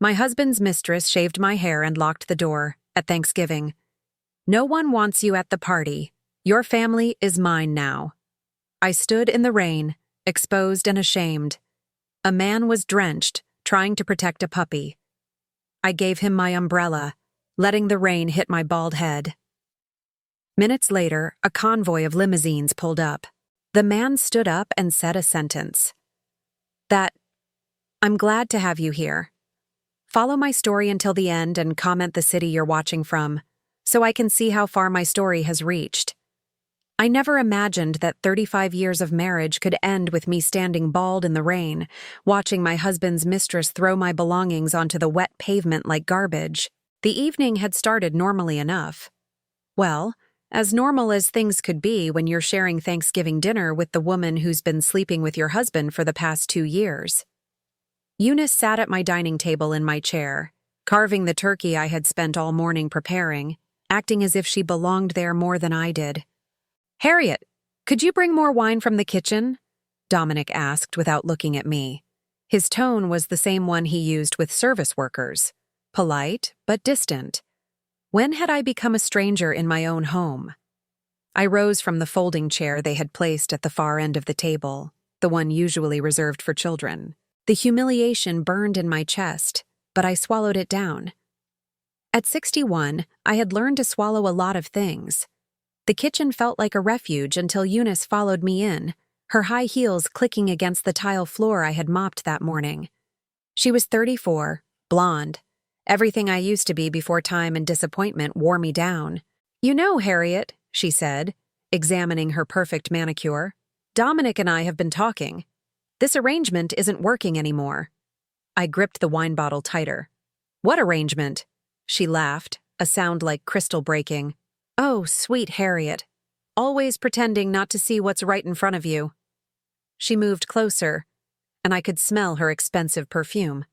My husband's mistress shaved my hair and locked the door at Thanksgiving. No one wants you at the party. Your family is mine now. I stood in the rain, exposed and ashamed. A man was drenched, trying to protect a puppy. I gave him my umbrella, letting the rain hit my bald head. Minutes later, a convoy of limousines pulled up. The man stood up and said a sentence. I'm glad to have you here. Follow my story until the end and comment the city you're watching from, so I can see how far my story has reached. I never imagined that 35 years of marriage could end with me standing bald in the rain, watching my husband's mistress throw my belongings onto the wet pavement like garbage. The evening had started normally enough. Well, as normal as things could be when you're sharing Thanksgiving dinner with the woman who's been sleeping with your husband for the past 2 years. Eunice sat at my dining table in my chair, carving the turkey I had spent all morning preparing, acting as if she belonged there more than I did. "Harriet, could you bring more wine from the kitchen?" Dominic asked without looking at me. His tone was the same one he used with service workers, polite but distant. When had I become a stranger in my own home? I rose from the folding chair they had placed at the far end of the table, the one usually reserved for children. The humiliation burned in my chest, but I swallowed it down. At 61, I had learned to swallow a lot of things. The kitchen felt like a refuge until Eunice followed me in, her high heels clicking against the tile floor I had mopped that morning. She was 34, blonde. Everything I used to be before time and disappointment wore me down. "You know, Harriet," she said, examining her perfect manicure, "Dominic and I have been talking. This arrangement isn't working anymore." I gripped the wine bottle tighter. "What arrangement?" She laughed, a sound like crystal breaking. "Oh, sweet Harriet. Always pretending not to see what's right in front of you." She moved closer, and I could smell her expensive perfume.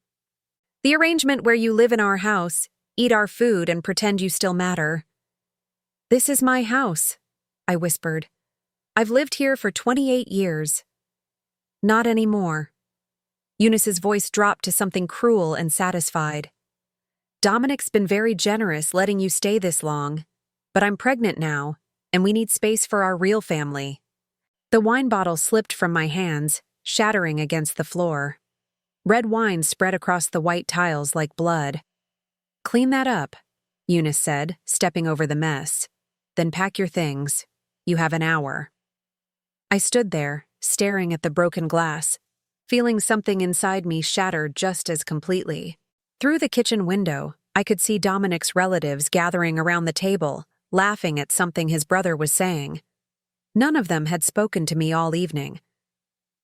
"The arrangement where you live in our house, eat our food, and pretend you still matter." "This is my house," I whispered. "I've lived here for 28 years. "Not anymore." Eunice's voice dropped to something cruel and satisfied. "Dominic's been very generous letting you stay this long, but I'm pregnant now, and we need space for our real family." The wine bottle slipped from my hands, shattering against the floor. Red wine spread across the white tiles like blood. "Clean that up," Eunice said, stepping over the mess. "Then pack your things. You have an hour." I stood there, staring at the broken glass, feeling something inside me shatter just as completely. Through the kitchen window, I could see Dominic's relatives gathering around the table, laughing at something his brother was saying. None of them had spoken to me all evening.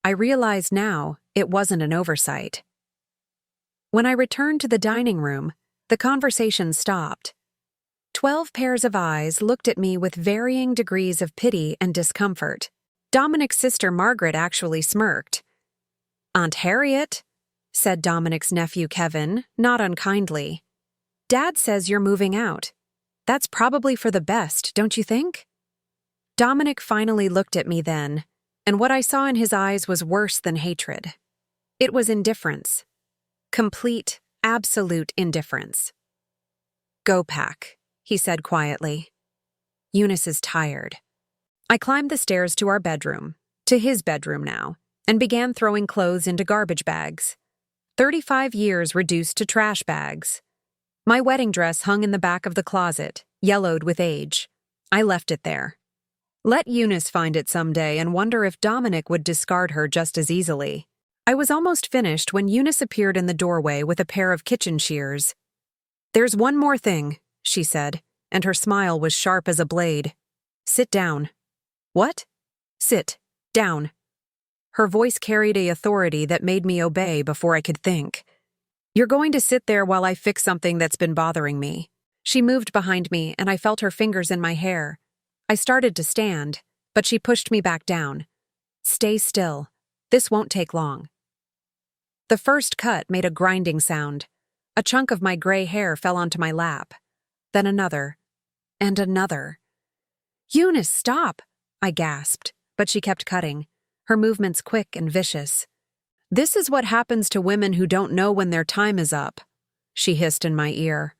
I realized now it wasn't an oversight. When I returned to the dining room, the conversation stopped. 12 pairs of eyes looked at me with varying degrees of pity and discomfort. Dominic's sister Margaret actually smirked. "Aunt Harriet," said Dominic's nephew Kevin, not unkindly. "Dad says you're moving out. That's probably for the best, don't you think?" Dominic finally looked at me then, and what I saw in his eyes was worse than hatred. It was indifference. Complete, absolute indifference. "Go pack," he said quietly. "Eunice is tired." I climbed the stairs to our bedroom, to his bedroom now, and began throwing clothes into garbage bags. 35 years reduced to trash bags. My wedding dress hung in the back of the closet, yellowed with age. I left it there. Let Eunice find it someday and wonder if Dominic would discard her just as easily. I was almost finished when Eunice appeared in the doorway with a pair of kitchen shears. "There's one more thing," she said, and her smile was sharp as a blade. "Sit down." "What?" "Sit down." Her voice carried a authority that made me obey before I could think. "You're going to sit there while I fix something that's been bothering me." She moved behind me, and I felt her fingers in my hair. I started to stand, but she pushed me back down. "Stay still. This won't take long." The first cut made a grinding sound. A chunk of my gray hair fell onto my lap. Then another. And another. "Eunice, stop!" I gasped, but she kept cutting, her movements quick and vicious. This is what happens to women who don't know when their time is up. she hissed in my ear.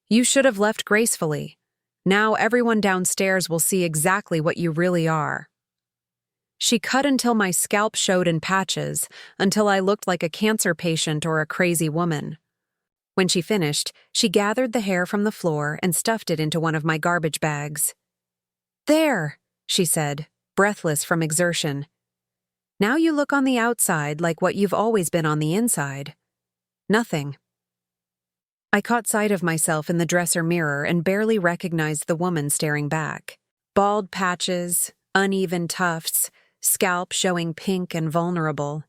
You should have left gracefully. Now everyone downstairs will see exactly what you really are. She cut until my scalp showed in patches, until I looked like a cancer patient or a crazy woman. When she finished, she gathered the hair from the floor and stuffed it into one of my garbage bags. There, she said, breathless from exertion. Now you look on the outside like what you've always been on the inside. Nothing. I caught sight of myself in the dresser mirror and barely recognized the woman staring back. Bald patches, uneven tufts, scalp showing pink and vulnerable.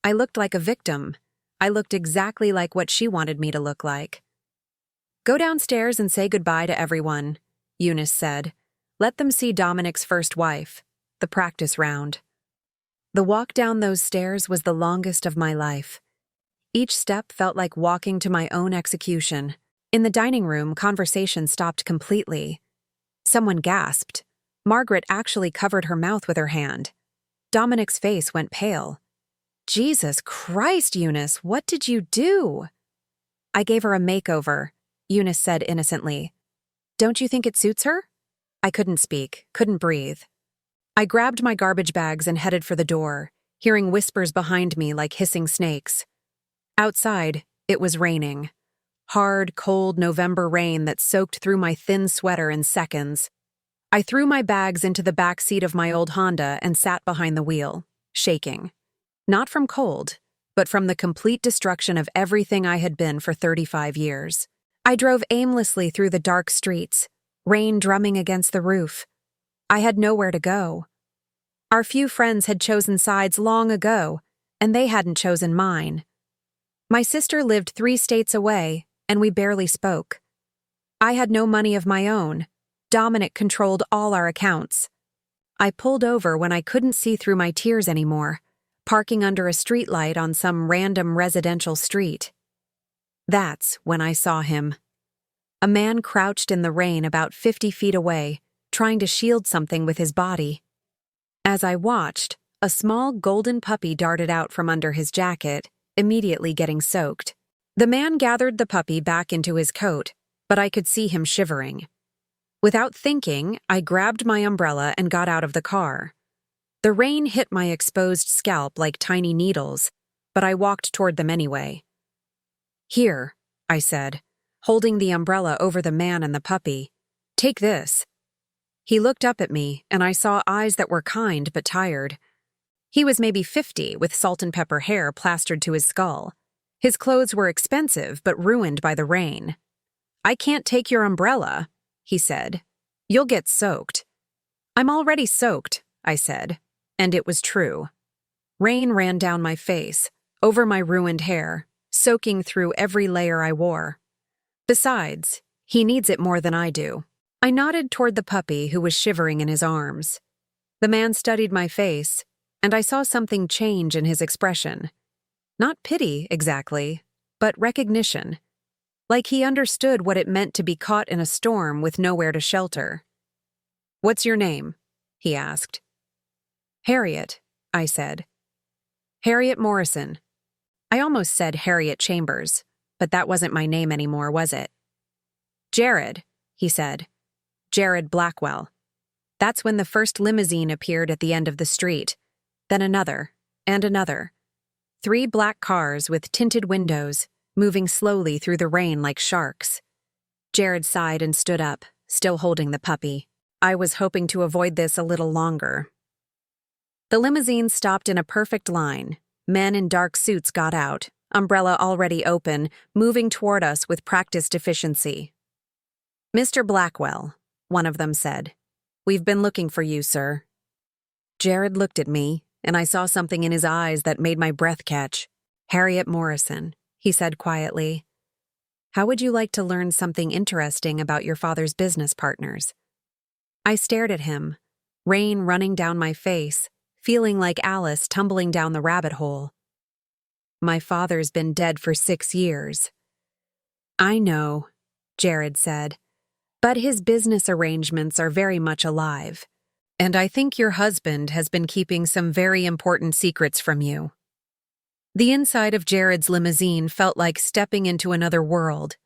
I looked like a victim. I looked exactly like what she wanted me to look like. Go downstairs and say goodbye to everyone, Eunice said. Let them see Dominic's first wife, the practice round. The walk down those stairs was the longest of my life. Each step felt like walking to my own execution. In the dining room, conversation stopped completely. Someone gasped. Margaret actually covered her mouth with her hand. Dominic's face went pale. Jesus Christ, Eunice, what did you do? I gave her a makeover, Eunice said innocently. Don't you think it suits her? I couldn't speak, couldn't breathe. I grabbed my garbage bags and headed for the door, hearing whispers behind me like hissing snakes. Outside, it was raining. Hard, cold November rain that soaked through my thin sweater in seconds. I threw my bags into the back seat of my old Honda and sat behind the wheel, shaking. Not from cold, but from the complete destruction of everything I had been for 35 years. I drove aimlessly through the dark streets, rain drumming against the roof. I had nowhere to go. Our few friends had chosen sides long ago, and they hadn't chosen mine. My sister lived 3 states away, and we barely spoke. I had no money of my own. Dominic controlled all our accounts. I pulled over when I couldn't see through my tears anymore, parking under a streetlight on some random residential street. That's when I saw him. A man crouched in the rain about 50 feet away, trying to shield something with his body. As I watched, a small golden puppy darted out from under his jacket, immediately getting soaked. The man gathered the puppy back into his coat, but I could see him shivering. Without thinking, I grabbed my umbrella and got out of the car. The rain hit my exposed scalp like tiny needles, but I walked toward them anyway. Here, I said, holding the umbrella over the man and the puppy. Take this. He looked up at me, and I saw eyes that were kind but tired. He was maybe 50, with salt and pepper hair plastered to his skull. His clothes were expensive but ruined by the rain. I can't take your umbrella, he said. You'll get soaked. I'm already soaked, I said, and it was true. Rain ran down my face, over my ruined hair, soaking through every layer I wore. Besides, he needs it more than I do. I nodded toward the puppy who was shivering in his arms. The man studied my face, and I saw something change in his expression. Not pity, exactly, but recognition. Like he understood what it meant to be caught in a storm with nowhere to shelter. What's your name? He asked. Harriet, I said. Harriet Morrison. I almost said Harriet Chambers, but that wasn't my name anymore, was it? Jared, he said. Jared Blackwell. That's when the first limousine appeared at the end of the street, then another, and another. 3 black cars with tinted windows, moving slowly through the rain like sharks. Jared sighed and stood up, still holding the puppy. I was hoping to avoid this a little longer. The limousine stopped in a perfect line. Men in dark suits got out, umbrella already open, moving toward us with practiced efficiency. Mr. Blackwell, one of them said. We've been looking for you, sir. Jared looked at me, and I saw something in his eyes that made my breath catch. Harriet Morrison, he said quietly. How would you like to learn something interesting about your father's business partners? I stared at him, rain running down my face, feeling like Alice tumbling down the rabbit hole. My father's been dead for 6 years. I know, Jared said, but his business arrangements are very much alive. And I think your husband has been keeping some very important secrets from you. The inside of Jared's limousine felt like stepping into another world.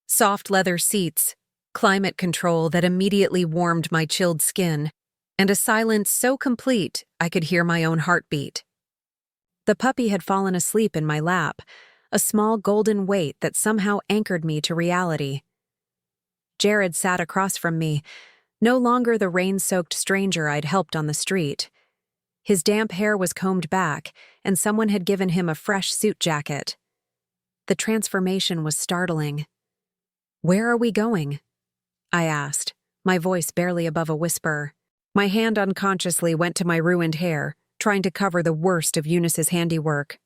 Soft leather seats, climate control that immediately warmed my chilled skin, and a silence so complete I could hear my own heartbeat. The puppy had fallen asleep in my lap, a small golden weight that somehow anchored me to reality. Jared sat across from me, no longer the rain-soaked stranger I'd helped on the street. His damp hair was combed back, and someone had given him a fresh suit jacket. The transformation was startling. "Where are we going?" I asked, my voice barely above a whisper. My hand unconsciously went to my ruined hair, trying to cover the worst of Eunice's handiwork.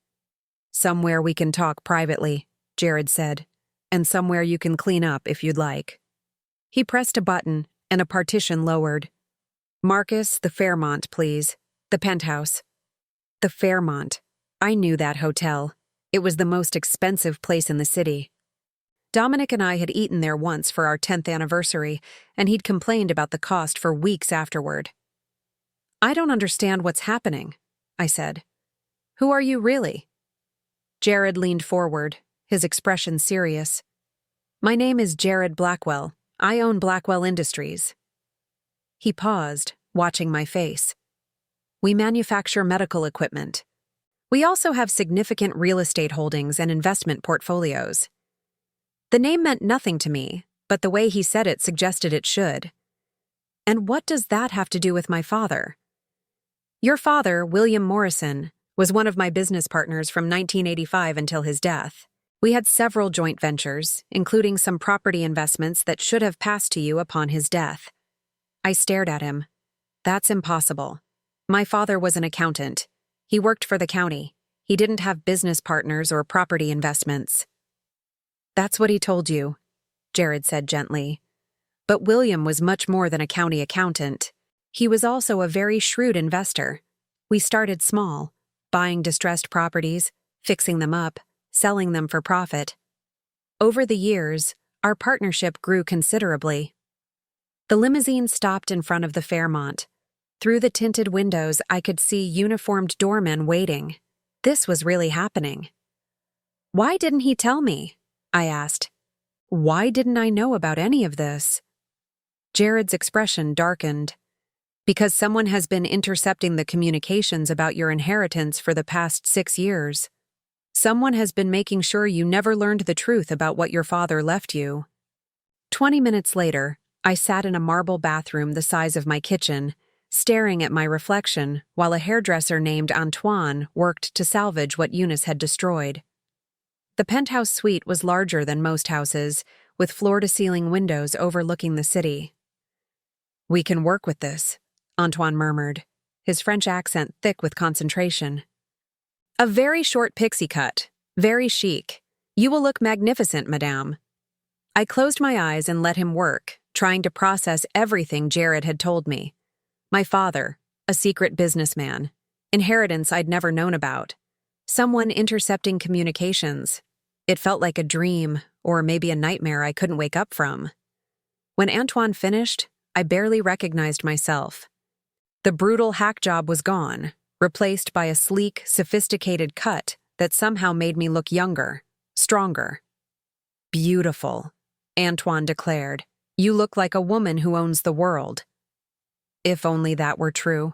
"Somewhere we can talk privately," Jared said, "and somewhere you can clean up if you'd like." He pressed a button, and a partition lowered. "Marcus, the Fairmont, please. The penthouse." The Fairmont. I knew that hotel. It was the most expensive place in the city. Dominic and I had eaten there once for our 10th anniversary, and he'd complained about the cost for weeks afterward. "I don't understand what's happening," I said. "Who are you really?" Jared leaned forward, his expression serious. "My name is Jared Blackwell. I own Blackwell Industries." He paused, watching my face. "We manufacture medical equipment. We also have significant real estate holdings and investment portfolios." The name meant nothing to me, but the way he said it suggested it should. "And what does that have to do with my father?" "Your father, William Morrison, was one of my business partners from 1985 until his death. We had several joint ventures, including some property investments that should have passed to you upon his death." I stared at him. "That's impossible. My father was an accountant. He worked for the county. He didn't have business partners or property investments." "That's what he told you," Jared said gently. "But William was much more than a county accountant. He was also a very shrewd investor. We started small, buying distressed properties, fixing them up, selling them for profit. Over the years, our partnership grew considerably." The limousine stopped in front of the Fairmont. Through the tinted windows, I could see uniformed doormen waiting. This was really happening. "Why didn't he tell me?" I asked. "Why didn't I know about any of this?" Jared's expression darkened. "Because someone has been intercepting the communications about your inheritance for the past 6 years. Someone has been making sure you never learned the truth about what your father left you." 20 minutes later, I sat in a marble bathroom the size of my kitchen, staring at my reflection while a hairdresser named Antoine worked to salvage what Eunice had destroyed. The penthouse suite was larger than most houses, with floor-to-ceiling windows overlooking the city. "We can work with this," Antoine murmured, his French accent thick with concentration. "A very short pixie cut, very chic. You will look magnificent, madame." I closed my eyes and let him work, trying to process everything Jared had told me. My father, a secret businessman, inheritance I'd never known about, someone intercepting communications. It felt like a dream, or maybe a nightmare I couldn't wake up from. When Antoine finished, I barely recognized myself. The brutal hack job was gone, replaced by a sleek, sophisticated cut that somehow made me look younger, stronger. "Beautiful," Antoine declared. "You look like a woman who owns the world." If only that were true.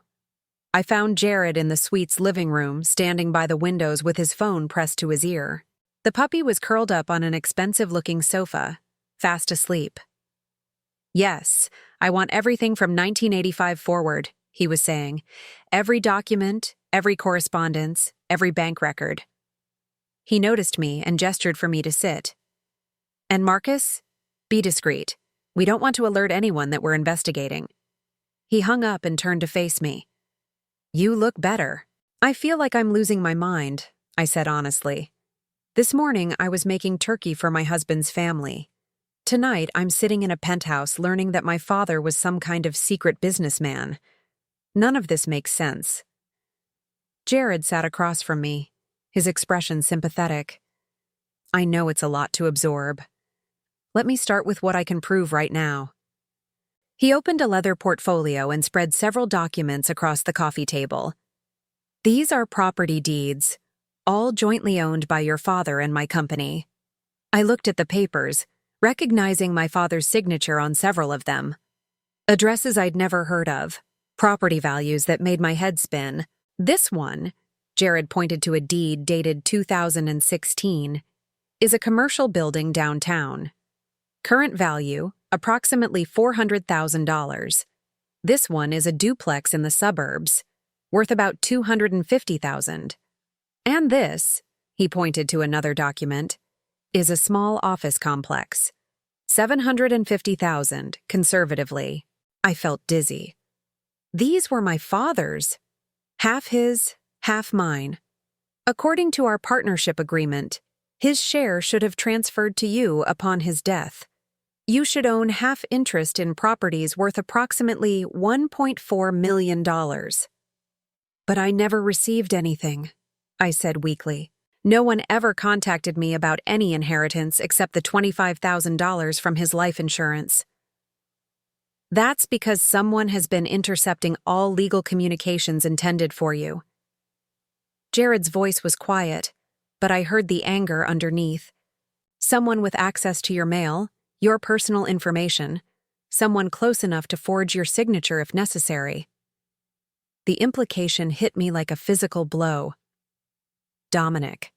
I found Jared in the suite's living room, standing by the windows with his phone pressed to his ear. The puppy was curled up on an expensive-looking sofa, fast asleep. "Yes, I want everything from 1985 forward," he was saying. "Every document, every correspondence, every bank record." He noticed me and gestured for me to sit. "And Marcus? Be discreet. We don't want to alert anyone that we're investigating." He hung up and turned to face me. "You look better." "I feel like I'm losing my mind," I said honestly. "This morning I was making turkey for my husband's family. Tonight I'm sitting in a penthouse learning that my father was some kind of secret businessman. None of this makes sense." Jared sat across from me, his expression sympathetic. "I know it's a lot to absorb. Let me start with what I can prove right now." He opened a leather portfolio and spread several documents across the coffee table. "These are property deeds, all jointly owned by your father and my company. I looked at the papers, recognizing my father's signature on several of them. Addresses I'd never heard of, property values that made my head spin. This one, Jared pointed to a deed dated 2016, is a commercial building downtown. Current value, approximately $400,000. This one is a duplex in the suburbs, worth about $250,000. And this, he pointed to another document, is a small office complex. $750,000, conservatively. I felt dizzy. These were my father's. Half his, half mine. According to our partnership agreement, his share should have transferred to you upon his death. You should own half interest in properties worth approximately $1.4 million. But I never received anything, I said weakly. No one ever contacted me about any inheritance except the $25,000 from his life insurance. That's because someone has been intercepting all legal communications intended for you. Jared's voice was quiet, but I heard the anger underneath. Someone with access to your mail, your personal information, someone close enough to forge your signature if necessary. The implication hit me like a physical blow. Dominic.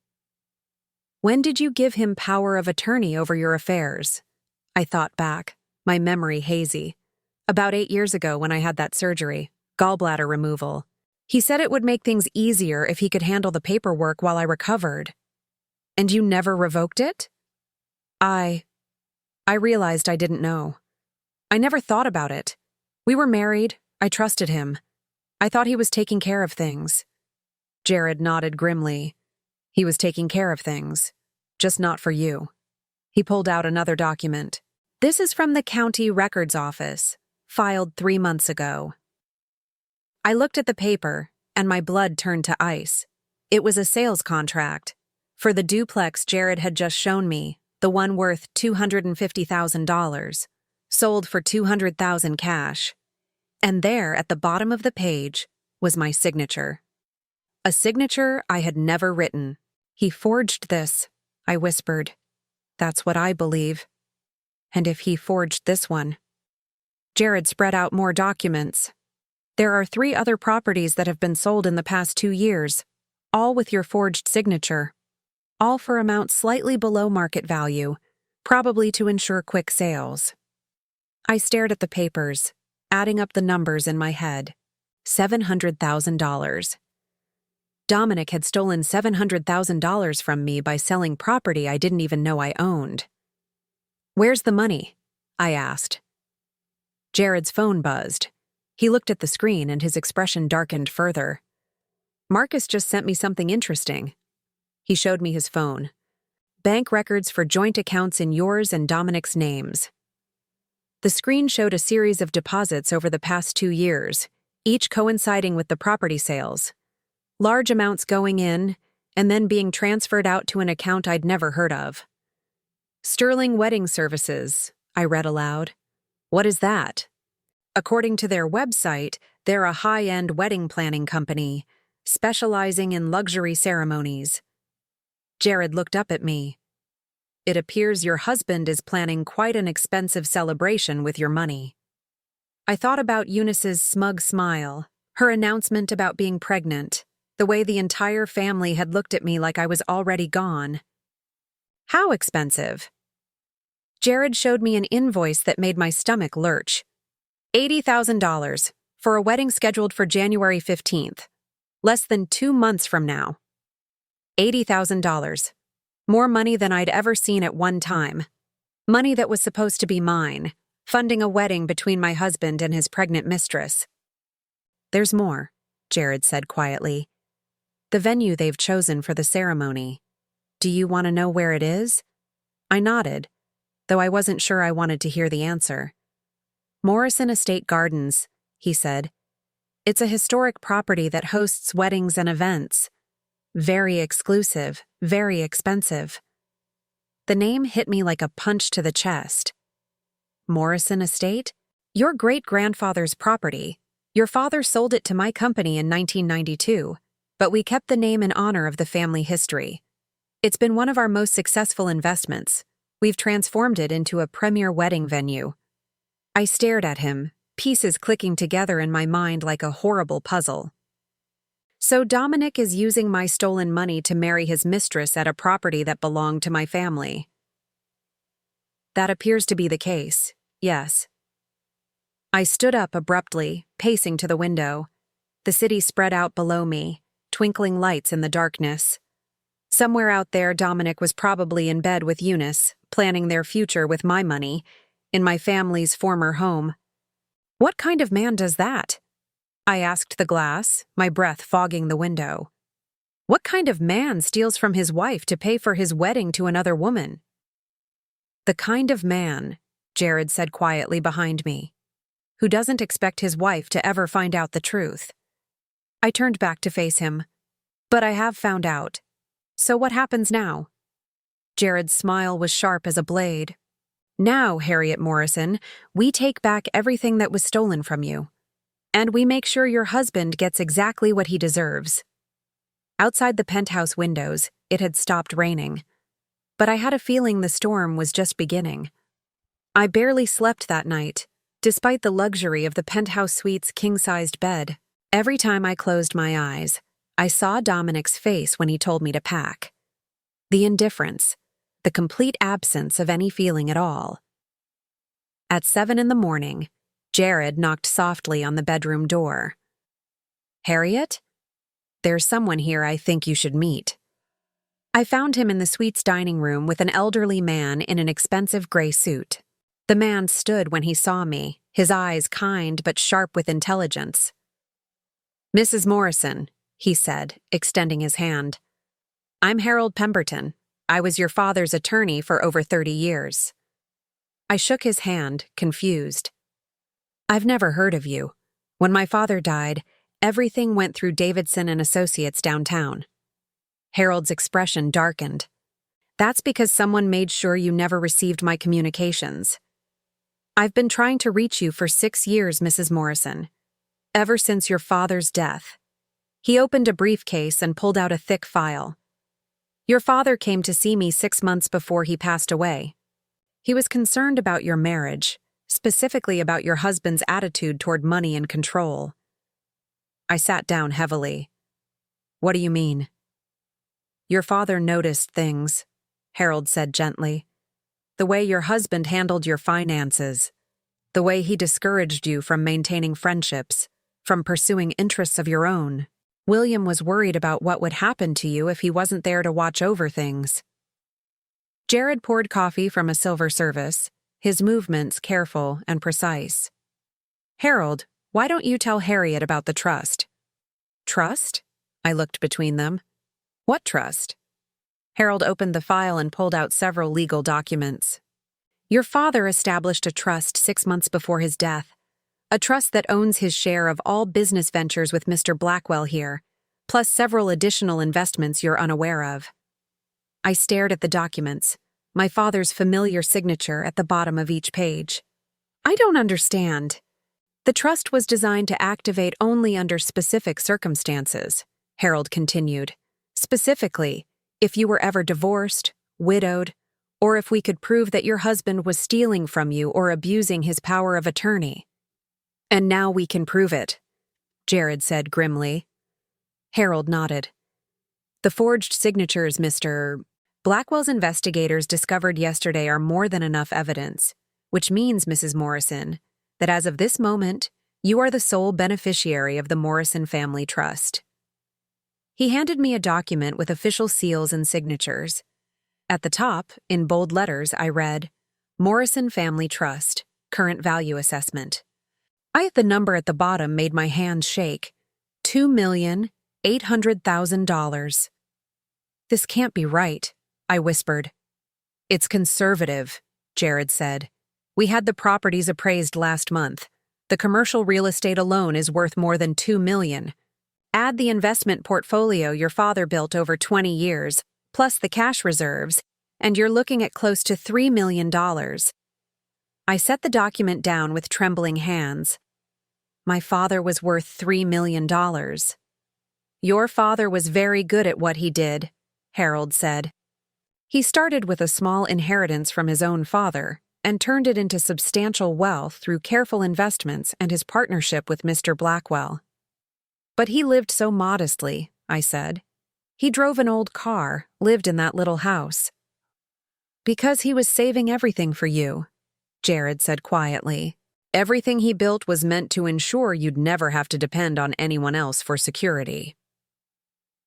When did you give him power of attorney over your affairs? I thought back, my memory hazy. About 8 years ago when I had that surgery, gallbladder removal. He said it would make things easier if he could handle the paperwork while I recovered. And you never revoked it? I realized I didn't know. I never thought about it. We were married. I trusted him. I thought he was taking care of things. Jared nodded grimly. He was taking care of things, just not for you. He pulled out another document. This is from the county records office, filed 3 months ago. I looked at the paper, and my blood turned to ice. It was a sales contract. For the duplex Jared had just shown me, the one worth $250,000, sold for $200,000 cash. And there, at the bottom of the page, was my signature. A signature I had never written. He forged this, I whispered. That's what I believe. And if he forged this one. Jared spread out more documents. There are 3 other properties that have been sold in the past 2 years, all with your forged signature. All for amounts slightly below market value, probably to ensure quick sales. I stared at the papers, adding up the numbers in my head. $700,000. Dominic had stolen $700,000 from me by selling property I didn't even know I owned. Where's the money? I asked. Jared's phone buzzed. He looked at the screen and his expression darkened further. Marcus just sent me something interesting. He showed me his phone. Bank records for joint accounts in yours and Dominic's names. The screen showed a series of deposits over the past 2 years, each coinciding with the property sales. Large amounts going in, and then being transferred out to an account I'd never heard of. Sterling Wedding Services, I read aloud. What is that? According to their website, they're a high-end wedding planning company, specializing in luxury ceremonies. Jared looked up at me. It appears your husband is planning quite an expensive celebration with your money. I thought about Eunice's smug smile, her announcement about being pregnant, the way the entire family had looked at me like I was already gone. How expensive? Jared showed me an invoice that made my stomach lurch. $80,000 for a wedding scheduled for January 15th, less than 2 months from now. $80,000. More money than I'd ever seen at one time. Money that was supposed to be mine, funding a wedding between my husband and his pregnant mistress. There's more, Jared said quietly. The venue they've chosen for the ceremony. Do you want to know where it is? I nodded, though I wasn't sure I wanted to hear the answer. Morrison Estate Gardens, he said. It's a historic property that hosts weddings and events. Very exclusive, very expensive. The name hit me like a punch to the chest. Morrison Estate? Your great-grandfather's property. Your father sold it to my company in 1992. but we kept the name in honor of the family history. It's been one of our most successful investments. We've transformed it into a premier wedding venue. I stared at him, pieces clicking together in my mind like a horrible puzzle. So Dominic is using my stolen money to marry his mistress at a property that belonged to my family. That appears to be the case, yes. I stood up abruptly, pacing to the window. The city spread out below me, twinkling lights in the darkness. Somewhere out there, Dominic was probably in bed with Eunice, planning their future with my money, in my family's former home. What kind of man does that? I asked the glass, my breath fogging the window. What kind of man steals from his wife to pay for his wedding to another woman? The kind of man, Jared said quietly behind me, who doesn't expect his wife to ever find out the truth. I turned back to face him. But I have found out. So what happens now? Jared's smile was sharp as a blade. Now, Harriet Morrison, we take back everything that was stolen from you. And we make sure your husband gets exactly what he deserves. Outside the penthouse windows, it had stopped raining. But I had a feeling the storm was just beginning. I barely slept that night, despite the luxury of the penthouse suite's king-sized bed. Every time I closed my eyes, I saw Dominic's face when he told me to pack. The indifference, the complete absence of any feeling at all. At 7 a.m, Jared knocked softly on the bedroom door. Harriet? There's someone here I think you should meet. I found him in the suite's dining room with an elderly man in an expensive gray suit. The man stood when he saw me, his eyes kind but sharp with intelligence. Mrs. Morrison, he said, extending his hand. I'm Harold Pemberton. I was your father's attorney for over 30 years. I shook his hand, confused. I've never heard of you. When my father died, everything went through Davidson and Associates downtown. Harold's expression darkened. That's because someone made sure you never received my communications. I've been trying to reach you for 6 years, Mrs. Morrison. Ever since your father's death. He opened a briefcase and pulled out a thick file. Your father came to see me 6 months before he passed away. He was concerned about your marriage, specifically about your husband's attitude toward money and control. I sat down heavily. What do you mean? Your father noticed things, Harold said gently. The way your husband handled your finances. The way he discouraged you from maintaining friendships, from pursuing interests of your own. William was worried about what would happen to you if he wasn't there to watch over things. Jared poured coffee from a silver service, his movements careful and precise. Harold, why don't you tell Harriet about the trust? Trust? I looked between them. What trust? Harold opened the file and pulled out several legal documents. Your father established a trust 6 months before his death. A trust that owns his share of all business ventures with Mr. Blackwell here, plus several additional investments you're unaware of. I stared at the documents, my father's familiar signature at the bottom of each page. I don't understand. The trust was designed to activate only under specific circumstances, Harold continued. Specifically, if you were ever divorced, widowed, or if we could prove that your husband was stealing from you or abusing his power of attorney. And now we can prove it, Jared said grimly. Harold nodded. The forged signatures, Mr. Blackwell's investigators discovered yesterday are more than enough evidence, which means, Mrs. Morrison, that as of this moment, you are the sole beneficiary of the Morrison Family Trust. He handed me a document with official seals and signatures. At the top, in bold letters, I read, Morrison Family Trust, Current Value Assessment. The number at the bottom made my hands shake. $2,800,000. This can't be right, I whispered. It's conservative, Jared said. We had the properties appraised last month. The commercial real estate alone is worth more than $2 million. Add the investment portfolio your father built over 20 years, plus the cash reserves, and you're looking at close to $3 million. I set the document down with trembling hands. My father was worth $3 million. Your father was very good at what he did, Harold said. He started with a small inheritance from his own father and turned it into substantial wealth through careful investments and his partnership with Mr. Blackwell. But he lived so modestly, I said. He drove an old car, lived in that little house. Because he was saving everything for you, Jared said quietly. Everything he built was meant to ensure you'd never have to depend on anyone else for security.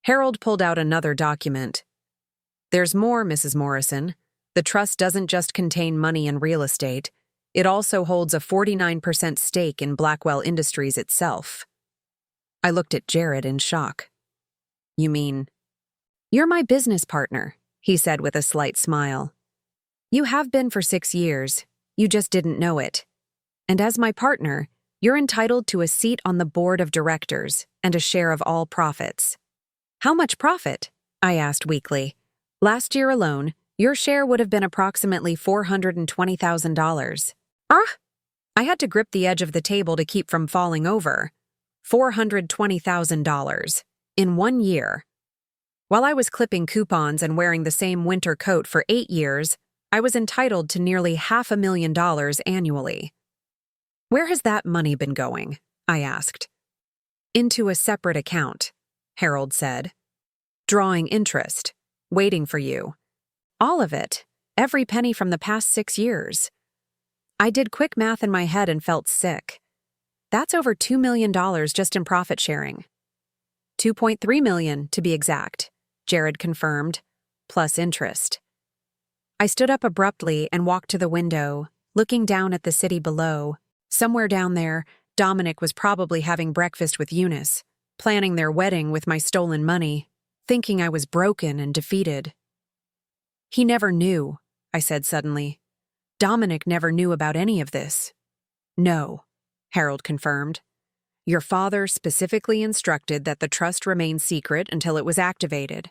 Harold pulled out another document. There's more, Mrs. Morrison. The trust doesn't just contain money and real estate. It also holds a 49% stake in Blackwell Industries itself. I looked at Jared in shock. You mean? You're my business partner, he said with a slight smile. You have been for 6 years. You just didn't know it. And as my partner, you're entitled to a seat on the board of directors and a share of all profits. How much profit? I asked weakly. Last year alone, your share would have been approximately $420,000. I had to grip the edge of the table to keep from falling over. $420,000 in 1 year. While I was clipping coupons and wearing the same winter coat for 8 years, I was entitled to nearly $500,000 annually. Where has that money been going? I asked. Into a separate account, Harold said. Drawing interest, waiting for you. All of it, every penny from the past 6 years. I did quick math in my head and felt sick. That's over $2 million just in profit sharing. $2.3 million, to be exact, Jared confirmed, plus interest. I stood up abruptly and walked to the window, looking down at the city below. Somewhere down there, Dominic was probably having breakfast with Eunice, planning their wedding with my stolen money, thinking I was broken and defeated. He never knew, I said suddenly. Dominic never knew about any of this. No, Harold confirmed. Your father specifically instructed that the trust remain secret until it was activated.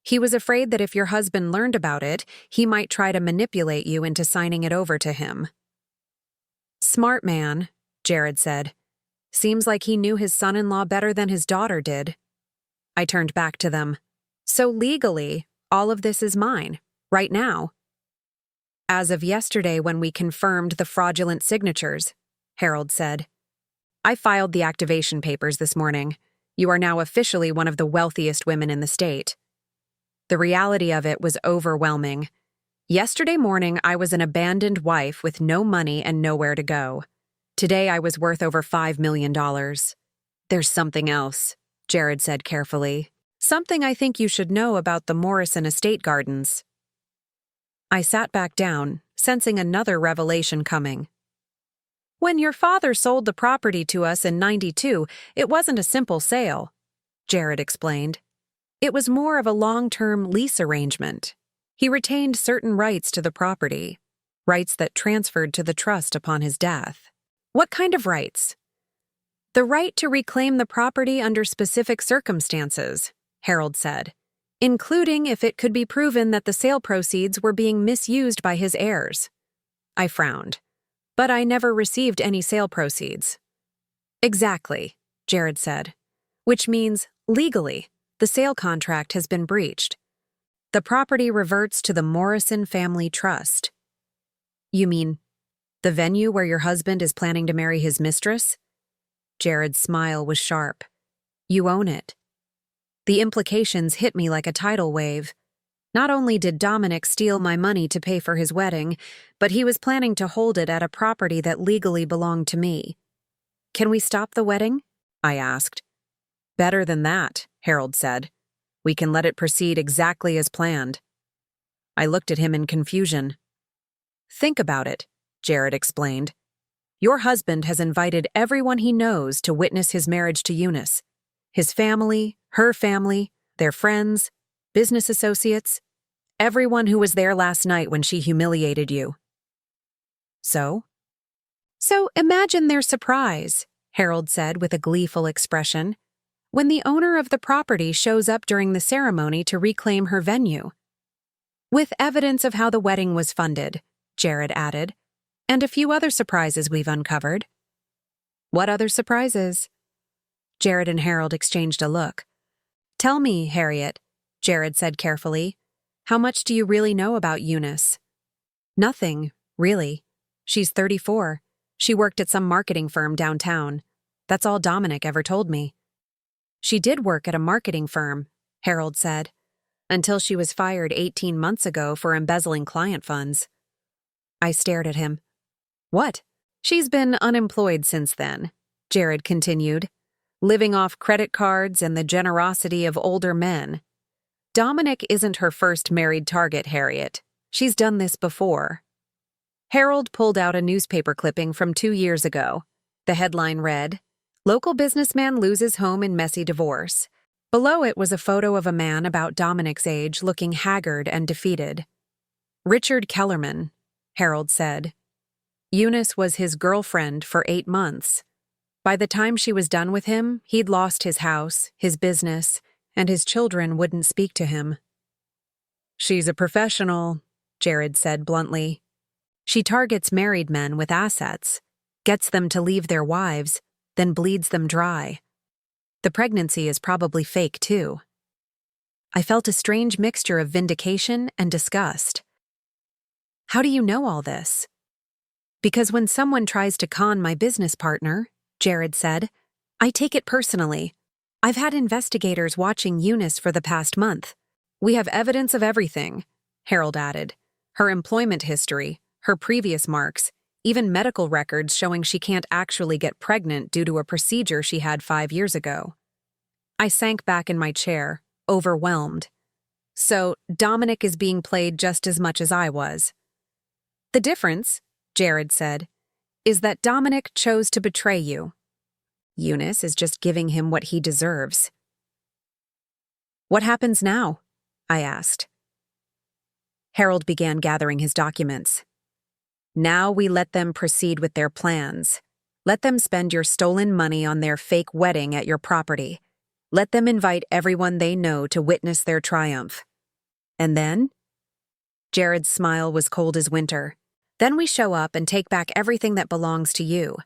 He was afraid that if your husband learned about it, he might try to manipulate you into signing it over to him. Smart man, Jared said. Seems like he knew his son-in-law better than his daughter did. I turned back to them. So legally, all of this is mine, right now. As of yesterday when we confirmed the fraudulent signatures, Harold said. I filed the activation papers this morning. You are now officially one of the wealthiest women in the state. The reality of it was overwhelming. Yesterday morning, I was an abandoned wife with no money and nowhere to go. Today, I was worth over $5 million. There's something else, Jared said carefully. Something I think you should know about the Morrison estate gardens. I sat back down, sensing another revelation coming. When your father sold the property to us in '92, it wasn't a simple sale, Jared explained. It was more of a long-term lease arrangement. He retained certain rights to the property, rights that transferred to the trust upon his death. What kind of rights? The right to reclaim the property under specific circumstances, Harold said, including if it could be proven that the sale proceeds were being misused by his heirs. I frowned, but I never received any sale proceeds. Exactly, Jared said, which means, legally, the sale contract has been breached. The property reverts to the Morrison Family Trust. You mean the venue where your husband is planning to marry his mistress? Jared's smile was sharp. You own it. The implications hit me like a tidal wave. Not only did Dominic steal my money to pay for his wedding, but he was planning to hold it at a property that legally belonged to me. Can we stop the wedding? I asked. Better than that, Harold said. We can let it proceed exactly as planned. I looked at him in confusion. Think about it, Jared explained. Your husband has invited everyone he knows to witness his marriage to Eunice. His family, her family, their friends, business associates, everyone who was there last night when she humiliated you. So? So imagine their surprise, Harold said with a gleeful expression, when the owner of the property shows up during the ceremony to reclaim her venue. With evidence of how the wedding was funded, Jared added, and a few other surprises we've uncovered. What other surprises? Jared and Harold exchanged a look. Tell me, Harriet, Jared said carefully. How much do you really know about Eunice? Nothing, really. She's 34. She worked at some marketing firm downtown. That's all Dominic ever told me. She did work at a marketing firm, Harold said, until she was fired 18 months ago for embezzling client funds. I stared at him. What? She's been unemployed since then, Jared continued, living off credit cards and the generosity of older men. Dominic isn't her first married target, Harriet. She's done this before. Harold pulled out a newspaper clipping from 2 years ago. The headline read, "Local businessman loses home in messy divorce." Below it was a photo of a man about Dominic's age looking haggard and defeated. Richard Kellerman, Harold said. Eunice was his girlfriend for 8 months. By the time she was done with him, he'd lost his house, his business, and his children wouldn't speak to him. She's a professional, Jared said bluntly. She targets married men with assets, gets them to leave their wives, then bleeds them dry. The pregnancy is probably fake, too. I felt a strange mixture of vindication and disgust. How do you know all this? Because when someone tries to con my business partner, Jared said, I take it personally. I've had investigators watching Eunice for the past month. We have evidence of everything, Harold added. Her employment history, her previous marks, even medical records showing she can't actually get pregnant due to a procedure she had 5 years ago. I sank back in my chair, overwhelmed. So, Dominic is being played just as much as I was. The difference, Jared said, is that Dominic chose to betray you. Eunice is just giving him what he deserves. What happens now? I asked. Harold began gathering his documents. Now we let them proceed with their plans. Let them spend your stolen money on their fake wedding at your property. Let them invite everyone they know to witness their triumph. And then? Jared's smile was cold as winter. Then we show up and take back everything that belongs to you.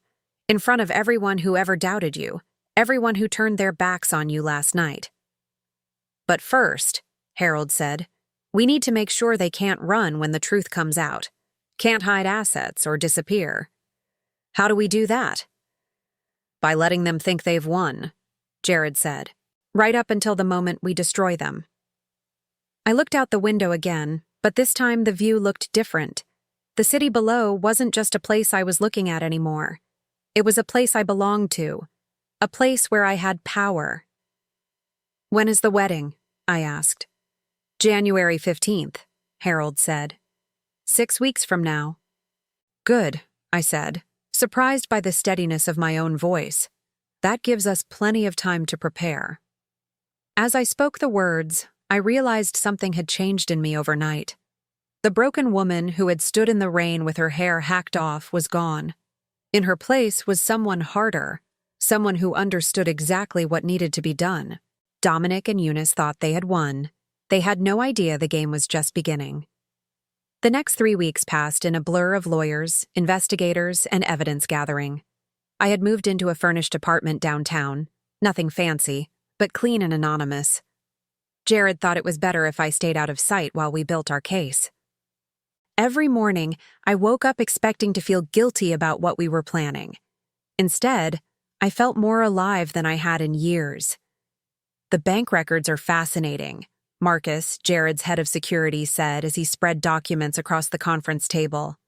In front of everyone who ever doubted you, everyone who turned their backs on you last night. But first, Harold said, we need to make sure they can't run when the truth comes out. Can't hide assets or disappear. How do we do that? By letting them think they've won, Jared said, right up until the moment we destroy them. I looked out the window again, but this time the view looked different. The city below wasn't just a place I was looking at anymore. It was a place I belonged to, a place where I had power. When is the wedding? I asked. January 15th, Harold said. 6 weeks from now. Good, I said, surprised by the steadiness of my own voice. That gives us plenty of time to prepare. As I spoke the words, I realized something had changed in me overnight. The broken woman who had stood in the rain with her hair hacked off was gone. In her place was someone harder, someone who understood exactly what needed to be done. Dominic and Eunice thought they had won. They had no idea the game was just beginning. The next 3 weeks passed in a blur of lawyers, investigators, and evidence gathering. I had moved into a furnished apartment downtown, nothing fancy, but clean and anonymous. Jared thought it was better if I stayed out of sight while we built our case. Every morning, I woke up expecting to feel guilty about what we were planning. Instead, I felt more alive than I had in years. The bank records are fascinating, Marcus, Jared's head of security, said as he spread documents across the conference table.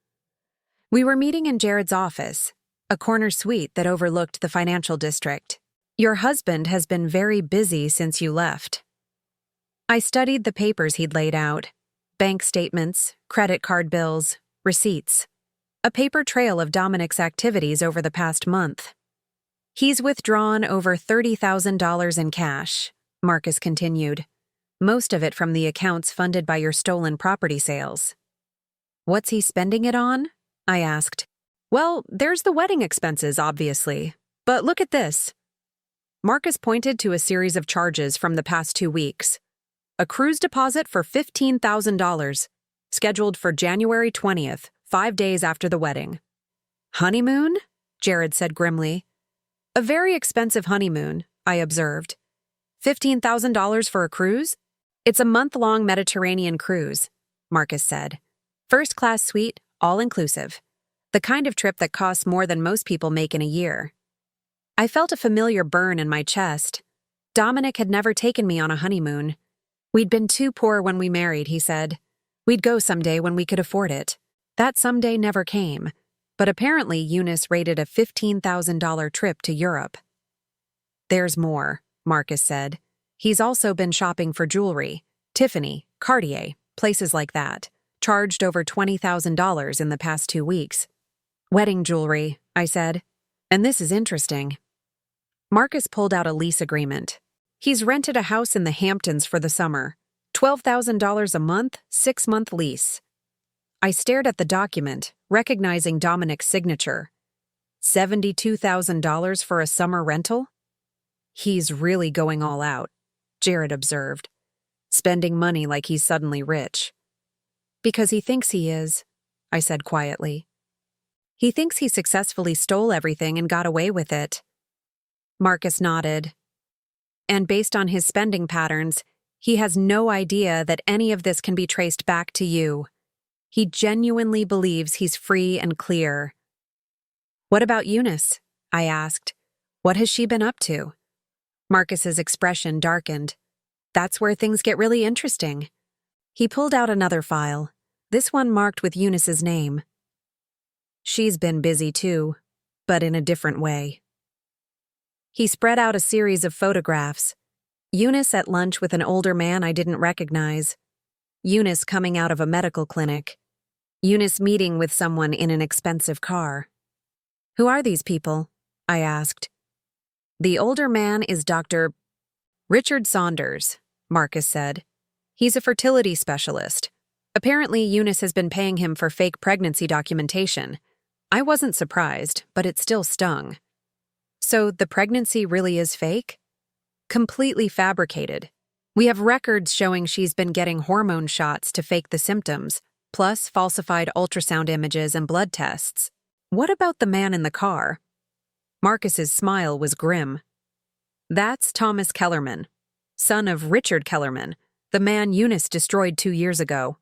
We were meeting in Jared's office, a corner suite that overlooked the financial district. Your husband has been very busy since you left. I studied the papers he'd laid out. Bank statements, credit card bills, receipts. A paper trail of Dominic's activities over the past month. He's withdrawn over $30,000 in cash, Marcus continued, most of it from the accounts funded by your stolen property sales. What's he spending it on? I asked. Well, there's the wedding expenses, obviously. But look at this. Marcus pointed to a series of charges from the past 2 weeks. A cruise deposit for $15,000, scheduled for January 20th, 5 days after the wedding. Honeymoon? Jared said grimly. A very expensive honeymoon, I observed. $15,000 for a cruise? It's a month-long Mediterranean cruise, Marcus said. First-class suite, all-inclusive. The kind of trip that costs more than most people make in a year. I felt a familiar burn in my chest. Dominic had never taken me on a honeymoon. We'd been too poor when we married, he said. We'd go someday when we could afford it. That someday never came, but apparently Eunice rated a $15,000 trip to Europe. There's more, Marcus said. He's also been shopping for jewelry, Tiffany, Cartier, places like that. Charged over $20,000 in the past 2 weeks. Wedding jewelry, I said. And this is interesting. Marcus pulled out a lease agreement. He's rented a house in the Hamptons for the summer. $12,000 a month, 6-month lease. I stared at the document, recognizing Dominic's signature. $72,000 for a summer rental? He's really going all out, Jared observed. Spending money like he's suddenly rich. Because he thinks he is, I said quietly. He thinks he successfully stole everything and got away with it. Marcus nodded. And based on his spending patterns, he has no idea that any of this can be traced back to you. He genuinely believes he's free and clear. What about Eunice? I asked. What has she been up to? Marcus's expression darkened. That's where things get really interesting. He pulled out another file, this one marked with Eunice's name. She's been busy too, but in a different way. He spread out a series of photographs. Eunice at lunch with an older man I didn't recognize. Eunice coming out of a medical clinic. Eunice meeting with someone in an expensive car. Who are these people? I asked. The older man is Dr. Richard Saunders, Marcus said. He's a fertility specialist. Apparently, Eunice has been paying him for fake pregnancy documentation. I wasn't surprised, but it still stung. So the pregnancy really is fake? Completely fabricated. We have records showing she's been getting hormone shots to fake the symptoms, plus falsified ultrasound images and blood tests. What about the man in the car? Marcus's smile was grim. That's Thomas Kellerman, son of Richard Kellerman, the man Eunice destroyed 2 years ago.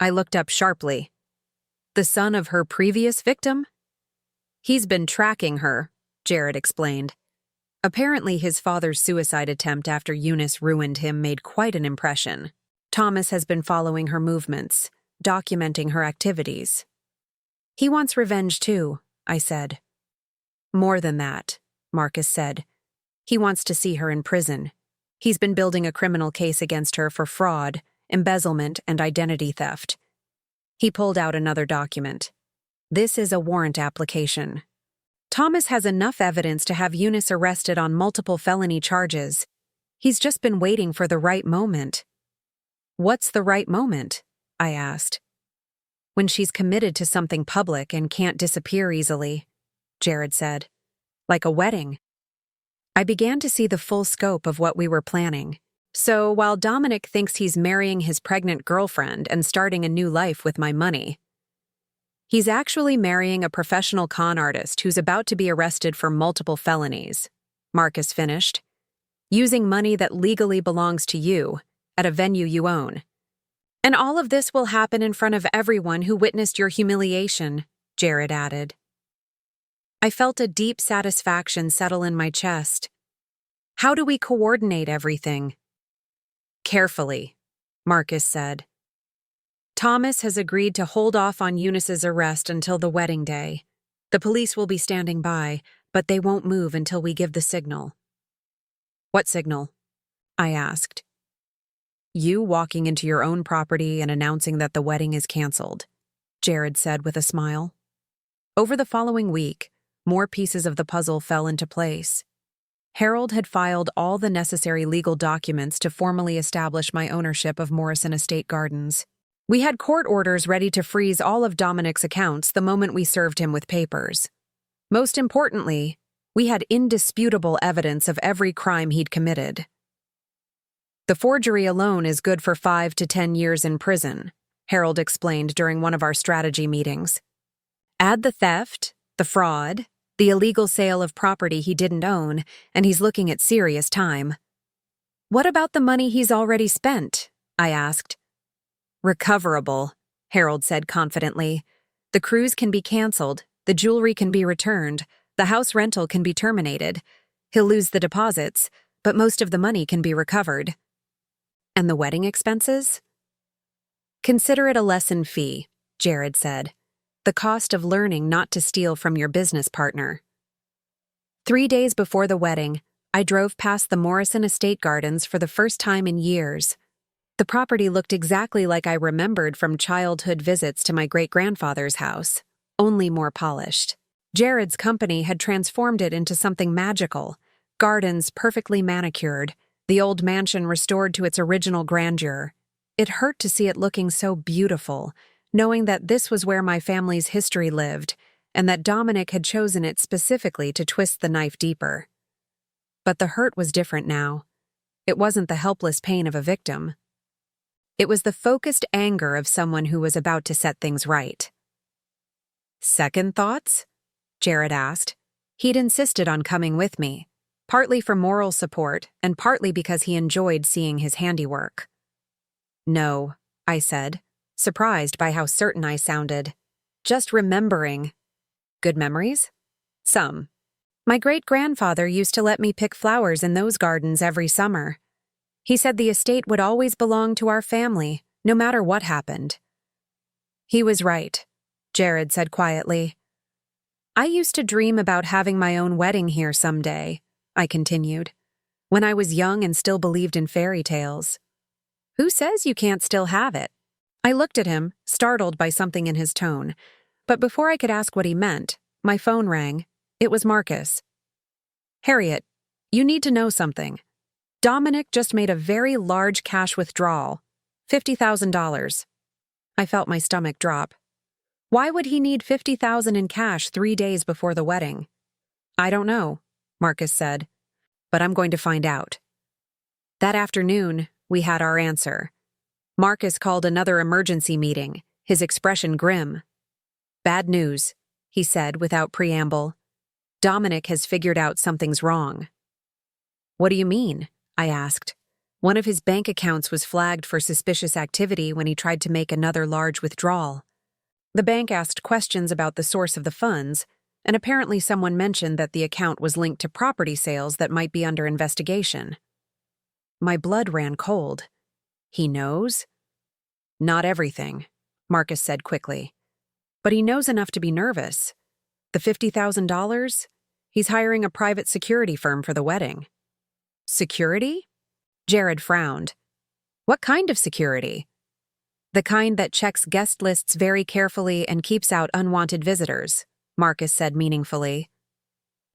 I looked up sharply. The son of her previous victim? He's been tracking her, Jared explained. Apparently his father's suicide attempt after Eunice ruined him made quite an impression. Thomas has been following her movements, documenting her activities. He wants revenge too, I said. More than that, Marcus said. He wants to see her in prison. He's been building a criminal case against her for fraud, embezzlement, and identity theft. He pulled out another document. This is a warrant application. Thomas has enough evidence to have Eunice arrested on multiple felony charges. He's just been waiting for the right moment. What's the right moment? I asked. When she's committed to something public and can't disappear easily, Jared said. Like a wedding. I began to see the full scope of what we were planning. So while Dominic thinks he's marrying his pregnant girlfriend and starting a new life with my money, he's actually marrying a professional con artist who's about to be arrested for multiple felonies, Marcus finished. Using money that legally belongs to you, at a venue you own. And all of this will happen in front of everyone who witnessed your humiliation, Jared added. I felt a deep satisfaction settle in my chest. How do we coordinate everything? Carefully, Marcus said. Thomas has agreed to hold off on Eunice's arrest until the wedding day. The police will be standing by, but they won't move until we give the signal. What signal? I asked. You walking into your own property and announcing that the wedding is canceled, Jared said with a smile. Over the following week, more pieces of the puzzle fell into place. Harold had filed all the necessary legal documents to formally establish my ownership of Morrison Estate Gardens. We had court orders ready to freeze all of Dominic's accounts the moment we served him with papers. Most importantly, we had indisputable evidence of every crime he'd committed. The forgery alone is good for 5 to 10 years in prison, Harold explained during one of our strategy meetings. Add the theft, the fraud, the illegal sale of property he didn't own, and he's looking at serious time. What about the money he's already spent? I asked. Recoverable, Harold said confidently. The cruise can be canceled, the jewelry can be returned, the house rental can be terminated. He'll lose the deposits, but most of the money can be recovered. And the wedding expenses? Consider it a lesson fee, Jared said. The cost of learning not to steal from your business partner. 3 days before the wedding, I drove past the Morrison Estate Gardens for the first time in years. The property looked exactly like I remembered from childhood visits to my great-grandfather's house, only more polished. Jared's company had transformed it into something magical, gardens perfectly manicured, the old mansion restored to its original grandeur. It hurt to see it looking so beautiful, knowing that this was where my family's history lived, and that Dominic had chosen it specifically to twist the knife deeper. But the hurt was different now. It wasn't the helpless pain of a victim. It was the focused anger of someone who was about to set things right. Second thoughts? Jared asked. He'd insisted on coming with me, partly for moral support and partly because he enjoyed seeing his handiwork. No, I said, surprised by how certain I sounded. Just remembering. Good memories? Some. My great-grandfather used to let me pick flowers in those gardens every summer. He said the estate would always belong to our family, no matter what happened. He was right, Jared said quietly. I used to dream about having my own wedding here someday, I continued, when I was young and still believed in fairy tales. Who says you can't still have it? I looked at him, startled by something in his tone, but before I could ask what he meant, my phone rang. It was Marcus. Harriet, you need to know something. Dominic just made a very large cash withdrawal, $50,000. I felt my stomach drop. Why would he need $50,000 in cash 3 days before the wedding? I don't know, Marcus said, but I'm going to find out. That afternoon, we had our answer. Marcus called another emergency meeting, his expression grim. Bad news, he said without preamble. Dominic has figured out something's wrong. What do you mean? I asked. One of his bank accounts was flagged for suspicious activity when he tried to make another large withdrawal. The bank asked questions about the source of the funds, and apparently someone mentioned that the account was linked to property sales that might be under investigation. My blood ran cold. He knows? Not everything, Marcus said quickly. But he knows enough to be nervous. The $50,000? He's hiring a private security firm for the wedding. Security? Jared frowned. What kind of security? The kind that checks guest lists very carefully and keeps out unwanted visitors, Marcus said meaningfully.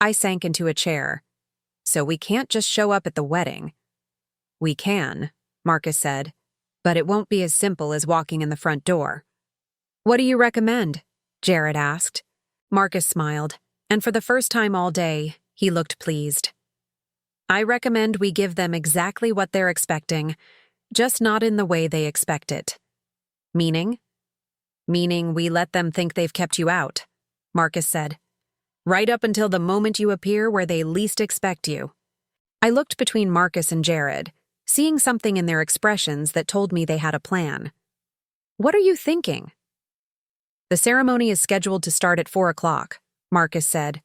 I sank into a chair. So we can't just show up at the wedding. We can, Marcus said, but it won't be as simple as walking in the front door. What do you recommend? Jared asked. Marcus smiled, and for the first time all day, he looked pleased. I recommend we give them exactly what they're expecting, just not in the way they expect it. Meaning? Meaning we let them think they've kept you out, Marcus said. Right up until the moment you appear where they least expect you. I looked between Marcus and Jared, seeing something in their expressions that told me they had a plan. What are you thinking? The ceremony is scheduled to start at 4 o'clock, Marcus said.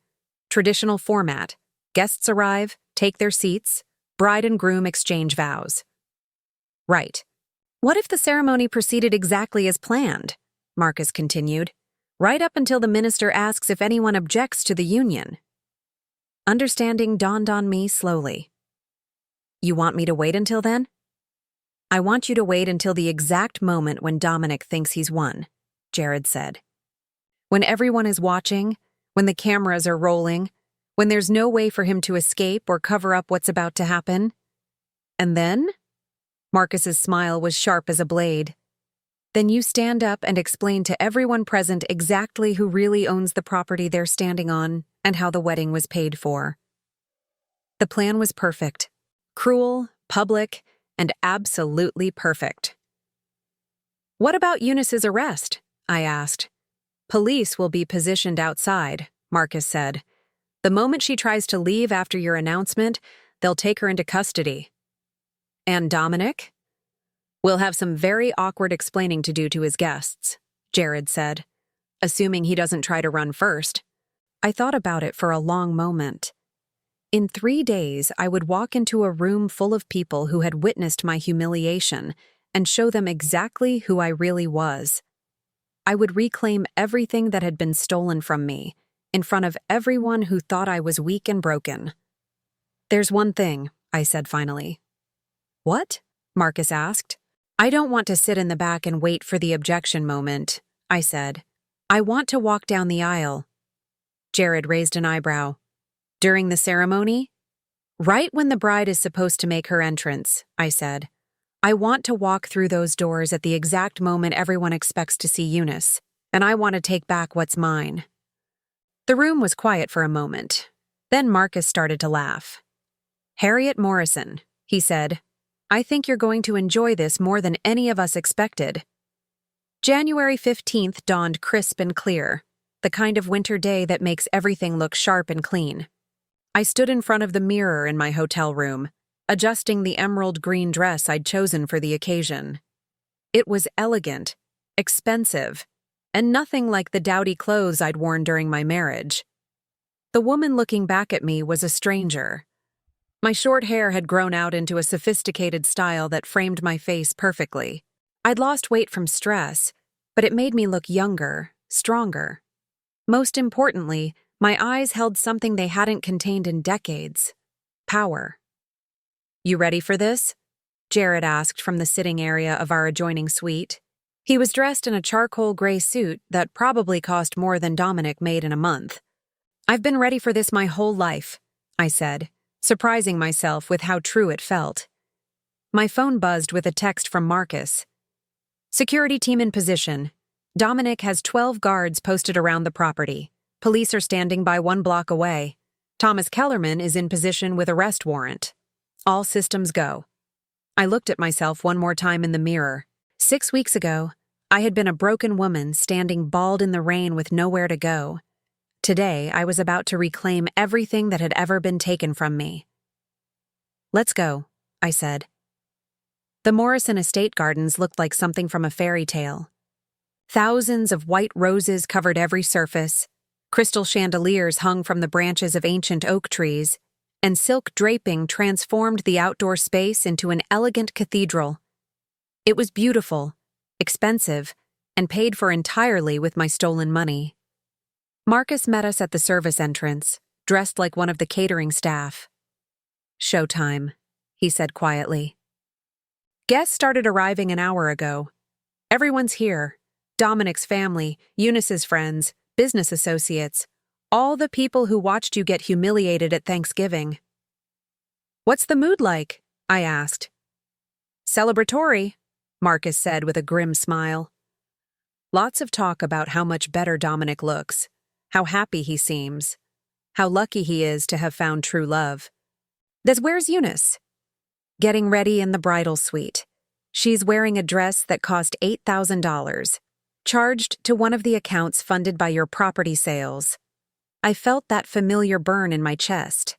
Traditional format. Guests arrive, take their seats, bride and groom exchange vows. Right. What if the ceremony proceeded exactly as planned? Marcus continued, right up until the minister asks if anyone objects to the union. Understanding dawned on me slowly. You want me to wait until then? I want you to wait until the exact moment when Dominic thinks he's won, Jared said. When everyone is watching, when the cameras are rolling, when there's no way for him to escape or cover up what's about to happen. And then? Marcus's smile was sharp as a blade. Then you stand up and explain to everyone present exactly who really owns the property they're standing on and how the wedding was paid for. The plan was perfect. Cruel, public, and absolutely perfect. What about Eunice's arrest? I asked. Police will be positioned outside, Marcus said. The moment she tries to leave after your announcement, they'll take her into custody. And Dominic? We'll have some very awkward explaining to do to his guests, Jared said, assuming he doesn't try to run first. I thought about it for a long moment. In 3 days, I would walk into a room full of people who had witnessed my humiliation and show them exactly who I really was. I would reclaim everything that had been stolen from me, in front of everyone who thought I was weak and broken. There's one thing, I said finally. What? Marcus asked. I don't want to sit in the back and wait for the objection moment, I said. I want to walk down the aisle. Jared raised an eyebrow. During the ceremony? Right when the bride is supposed to make her entrance, I said. I want to walk through those doors at the exact moment everyone expects to see Eunice, and I want to take back what's mine. The room was quiet for a moment. Then Marcus started to laugh. Harriet Morrison, he said, I think you're going to enjoy this more than any of us expected. January 15th dawned crisp and clear, the kind of winter day that makes everything look sharp and clean. I stood in front of the mirror in my hotel room, adjusting the emerald green dress I'd chosen for the occasion. It was elegant, expensive, and nothing like the dowdy clothes I'd worn during my marriage. The woman looking back at me was a stranger. My short hair had grown out into a sophisticated style that framed my face perfectly. I'd lost weight from stress, but it made me look younger, stronger. Most importantly, my eyes held something they hadn't contained in decades: power. You ready for this? Jared asked from the sitting area of our adjoining suite. He was dressed in a charcoal gray suit that probably cost more than Dominic made in a month. I've been ready for this my whole life, I said, surprising myself with how true it felt. My phone buzzed with a text from Marcus. Security team in position. Dominic has 12 guards posted around the property. Police are standing by 1 block away. Thomas Kellerman is in position with arrest warrant. All systems go. I looked at myself one more time in the mirror. 6 weeks ago, I had been a broken woman standing bald in the rain with nowhere to go. Today, I was about to reclaim everything that had ever been taken from me. Let's go, I said. The Morrison estate gardens looked like something from a fairy tale. Thousands of white roses covered every surface, crystal chandeliers hung from the branches of ancient oak trees, and silk draping transformed the outdoor space into an elegant cathedral. It was beautiful, expensive, and paid for entirely with my stolen money. Marcus met us at the service entrance, dressed like one of the catering staff. Showtime, he said quietly. Guests started arriving an hour ago. Everyone's here. Dominic's family, Eunice's friends, business associates, all the people who watched you get humiliated at Thanksgiving. What's the mood like? I asked. Celebratory, Marcus said with a grim smile. Lots of talk about how much better Dominic looks, how happy he seems, how lucky he is to have found true love. Where's Eunice? Getting ready in the bridal suite. She's wearing a dress that cost $8,000, charged to one of the accounts funded by your property sales. I felt that familiar burn in my chest.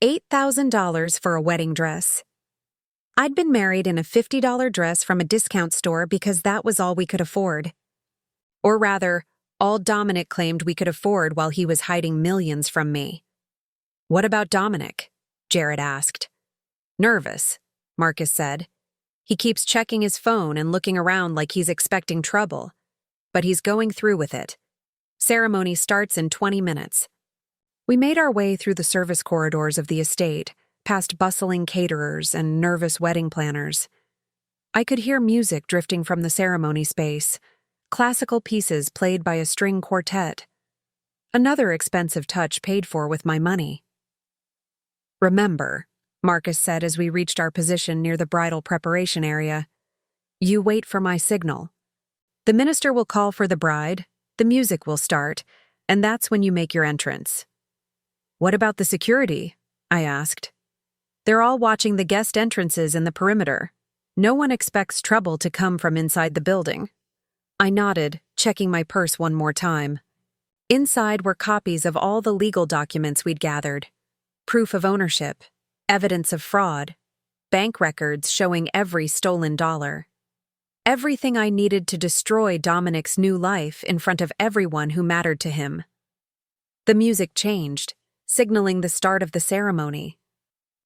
$8,000 for a wedding dress. I'd been married in a $50 dress from a discount store because that was all we could afford. Or rather, all Dominic claimed we could afford while he was hiding millions from me. What about Dominic? Jared asked. Nervous, Marcus said. He keeps checking his phone and looking around like he's expecting trouble. But he's going through with it. Ceremony starts in 20 minutes. We made our way through the service corridors of the estate, past bustling caterers and nervous wedding planners. I could hear music drifting from the ceremony space, classical pieces played by a string quartet. Another expensive touch paid for with my money. Remember, Marcus said as we reached our position near the bridal preparation area, you wait for my signal. The minister will call for the bride, the music will start, and that's when you make your entrance. What about the security? I asked. They're all watching the guest entrances in the perimeter. No one expects trouble to come from inside the building. I nodded, checking my purse one more time. Inside were copies of all the legal documents we'd gathered. Proof of ownership, evidence of fraud, bank records showing every stolen dollar. Everything I needed to destroy Dominic's new life in front of everyone who mattered to him. The music changed, signaling the start of the ceremony.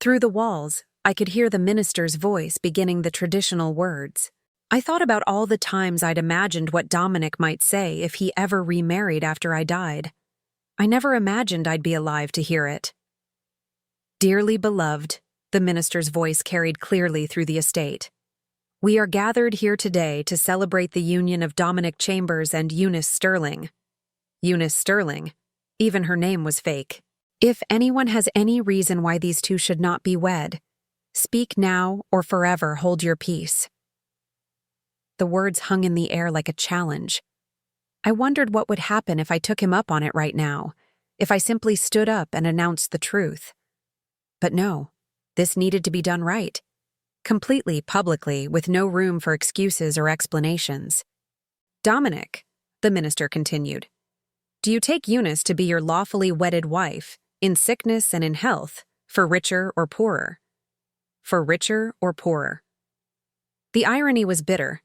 Through the walls, I could hear the minister's voice beginning the traditional words. I thought about all the times I'd imagined what Dominic might say if he ever remarried after I died. I never imagined I'd be alive to hear it. Dearly beloved, the minister's voice carried clearly through the estate. We are gathered here today to celebrate the union of Dominic Chambers and Eunice Sterling. Eunice Sterling. Even her name was fake. If anyone has any reason why these two should not be wed, speak now or forever hold your peace. The words hung in the air like a challenge. I wondered what would happen if I took him up on it right now, if I simply stood up and announced the truth. But no, this needed to be done right. Completely publicly, with no room for excuses or explanations. Dominic, the minister continued, do you take Eunice to be your lawfully wedded wife, in sickness and in health, for richer or poorer? For richer or poorer? The irony was bitter.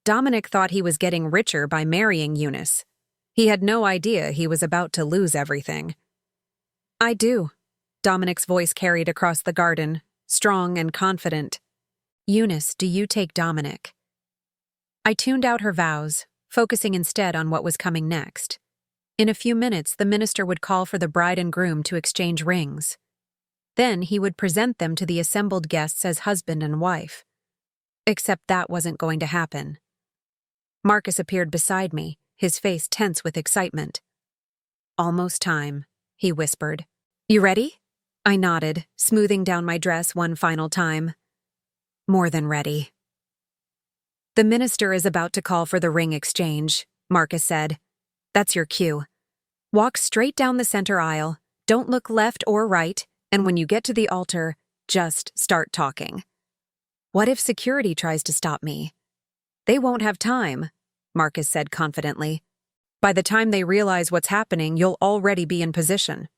Dominic thought he was getting richer by marrying Eunice. He had no idea he was about to lose everything. I do. Dominic's voice carried across the garden, strong and confident. Eunice, do you take Dominic? I tuned out her vows, focusing instead on what was coming next. In a few minutes, the minister would call for the bride and groom to exchange rings. Then he would present them to the assembled guests as husband and wife. Except that wasn't going to happen. Marcus appeared beside me, his face tense with excitement. Almost time, he whispered. You ready? I nodded, smoothing down my dress one final time. More than ready. The minister is about to call for the ring exchange, Marcus said. That's your cue. Walk straight down the center aisle, don't look left or right, and when you get to the altar, just start talking. What if security tries to stop me? They won't have time, Marcus said confidently. By the time they realize what's happening, you'll already be in position.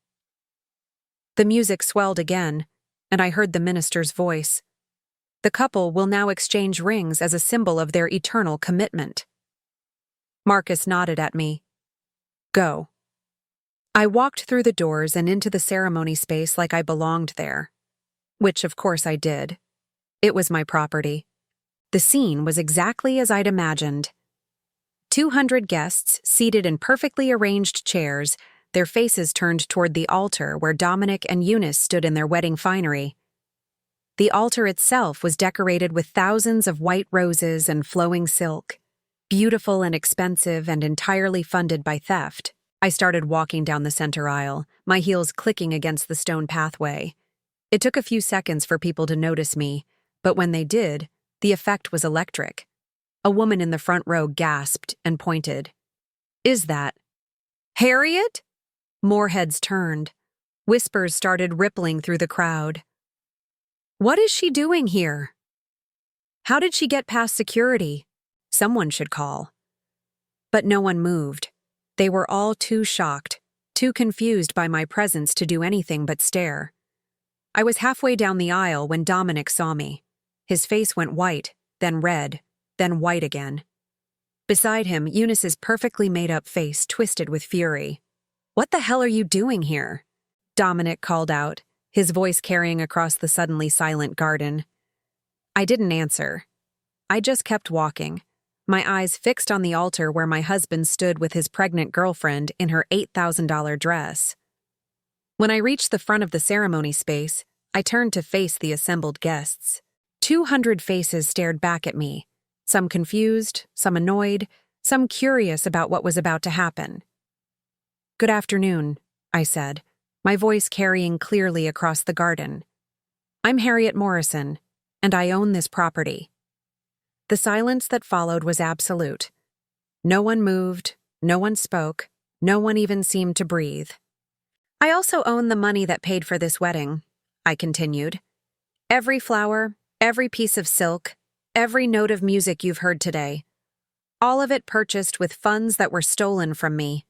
The music swelled again, and I heard the minister's voice. The couple will now exchange rings as a symbol of their eternal commitment. Marcus nodded at me. Go. I walked through the doors and into the ceremony space like I belonged there. Which, of course, I did. It was my property. The scene was exactly as I'd imagined. 200 guests seated in perfectly arranged chairs, their faces turned toward the altar where Dominic and Eunice stood in their wedding finery. The altar itself was decorated with thousands of white roses and flowing silk, beautiful and expensive and entirely funded by theft. I started walking down the center aisle, my heels clicking against the stone pathway. It took a few seconds for people to notice me, but when they did, the effect was electric. A woman in the front row gasped and pointed. Is that Harriet? More heads turned. Whispers started rippling through the crowd. What is she doing here? How did she get past security? Someone should call. But no one moved. They were all too shocked, too confused by my presence to do anything but stare. I was halfway down the aisle when Dominic saw me. His face went white, then red, then white again. Beside him, Eunice's perfectly made-up face twisted with fury. What the hell are you doing here? Dominic called out, his voice carrying across the suddenly silent garden. I didn't answer. I just kept walking, my eyes fixed on the altar where my husband stood with his pregnant girlfriend in her $8,000 dress. When I reached the front of the ceremony space, I turned to face the assembled guests. 200 faces stared back at me, some confused, some annoyed, some curious about what was about to happen. Good afternoon, I said, my voice carrying clearly across the garden. I'm Harriet Morrison, and I own this property. The silence that followed was absolute. No one moved, no one spoke, no one even seemed to breathe. I also own the money that paid for this wedding, I continued. Every flower, every piece of silk, every note of music you've heard today. All of it purchased with funds that were stolen from me.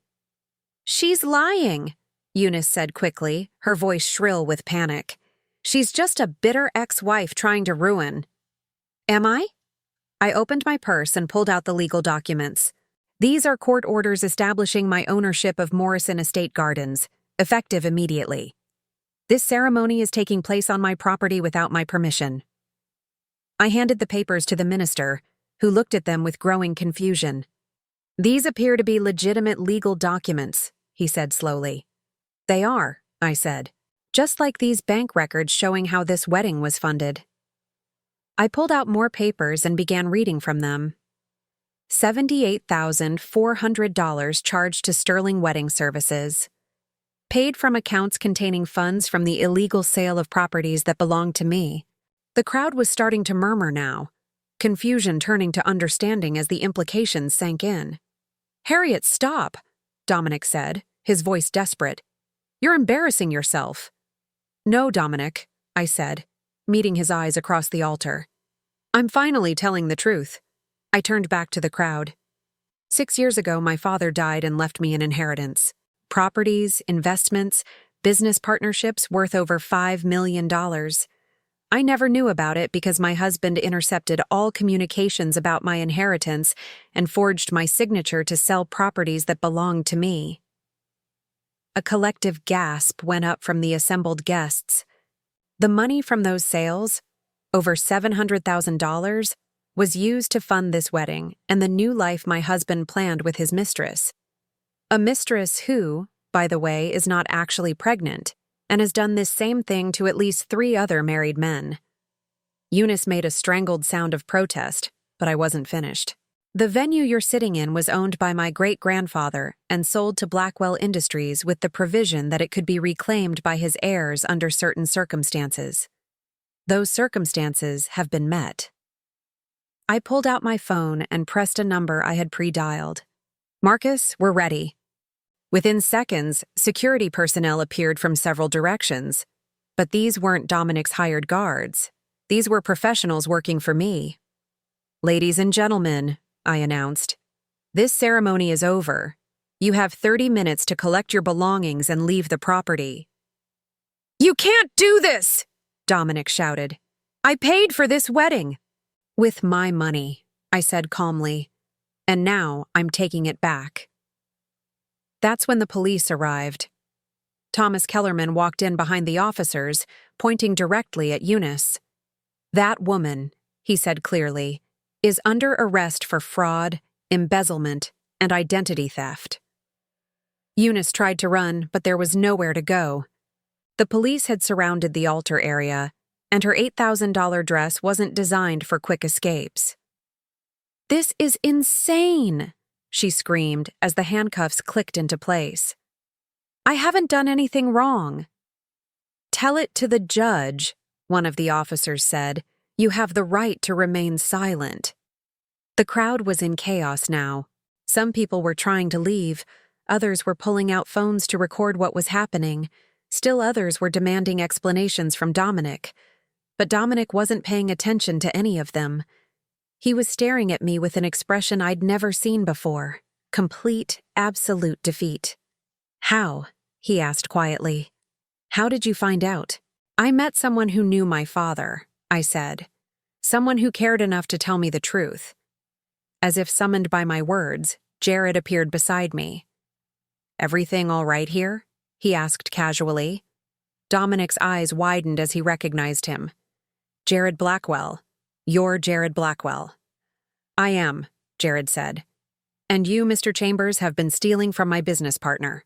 She's lying, Eunice said quickly, her voice shrill with panic. She's just a bitter ex-wife trying to ruin. Am I? I opened my purse and pulled out the legal documents. These are court orders establishing my ownership of Morrison Estate Gardens, effective immediately. This ceremony is taking place on my property without my permission. I handed the papers to the minister, who looked at them with growing confusion. These appear to be legitimate legal documents, he said slowly. They are, I said, just like these bank records showing how this wedding was funded. I pulled out more papers and began reading from them. $78,400 charged to Sterling Wedding Services. Paid from accounts containing funds from the illegal sale of properties that belonged to me. The crowd was starting to murmur now, confusion turning to understanding as the implications sank in. "Harriet, stop," Dominic said, his voice desperate. "You're embarrassing yourself." "No, Dominic," I said, meeting his eyes across the altar. "I'm finally telling the truth." I turned back to the crowd. 6 years ago, my father died and left me an inheritance. Properties, investments, business partnerships worth over $5 million. I never knew about it because my husband intercepted all communications about my inheritance and forged my signature to sell properties that belonged to me. A collective gasp went up from the assembled guests. The money from those sales, over $700,000, was used to fund this wedding and the new life my husband planned with his mistress. A mistress who, by the way, is not actually pregnant and has done this same thing to at least 3 other married men. Eunice made a strangled sound of protest, but I wasn't finished. "The venue you're sitting in was owned by my great-grandfather and sold to Blackwell Industries with the provision that it could be reclaimed by his heirs under certain circumstances. Those circumstances have been met." I pulled out my phone and pressed a number I had pre-dialed. "Marcus, we're ready." Within seconds, security personnel appeared from several directions. But these weren't Dominic's hired guards. These were professionals working for me. "Ladies and gentlemen," I announced, "this ceremony is over. You have 30 minutes to collect your belongings and leave the property." "You can't do this!" Dominic shouted. "I paid for this wedding." "With my money," I said calmly. "And now I'm taking it back." That's when the police arrived. Thomas Kellerman walked in behind the officers, pointing directly at Eunice. "That woman," he said clearly, "is under arrest for fraud, embezzlement, and identity theft." Eunice tried to run, but there was nowhere to go. The police had surrounded the altar area, and her $8,000 dress wasn't designed for quick escapes. "This is insane!" she screamed as the handcuffs clicked into place. "I haven't done anything wrong." "Tell it to the judge," one of the officers said. "You have the right to remain silent." The crowd was in chaos now. Some people were trying to leave, others were pulling out phones to record what was happening, still others were demanding explanations from Dominic. But Dominic wasn't paying attention to any of them. He was staring at me with an expression I'd never seen before. Complete, absolute defeat. "How?" he asked quietly. "How did you find out?" "I met someone who knew my father," I said. "Someone who cared enough to tell me the truth." As if summoned by my words, Jared appeared beside me. "Everything all right here?" he asked casually. Dominic's eyes widened as he recognized him. "Jared Blackwell. You're Jared Blackwell." "I am," Jared said. "And you, Mr. Chambers, have been stealing from my business partner."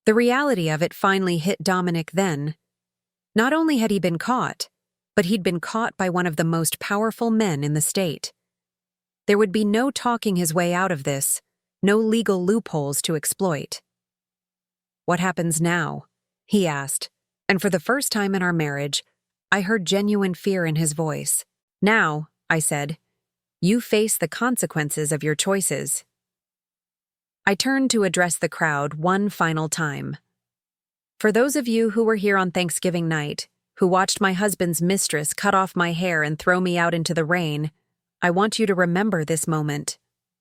The reality of it finally hit Dominic then. Not only had he been caught, but he'd been caught by one of the most powerful men in the state. There would be no talking his way out of this, no legal loopholes to exploit. "What happens now?" he asked, and for the first time in our marriage, I heard genuine fear in his voice. "Now," I said, "you face the consequences of your choices." I turned to address the crowd one final time. "For those of you who were here on Thanksgiving night, who watched my husband's mistress cut off my hair and throw me out into the rain, I want you to remember this moment.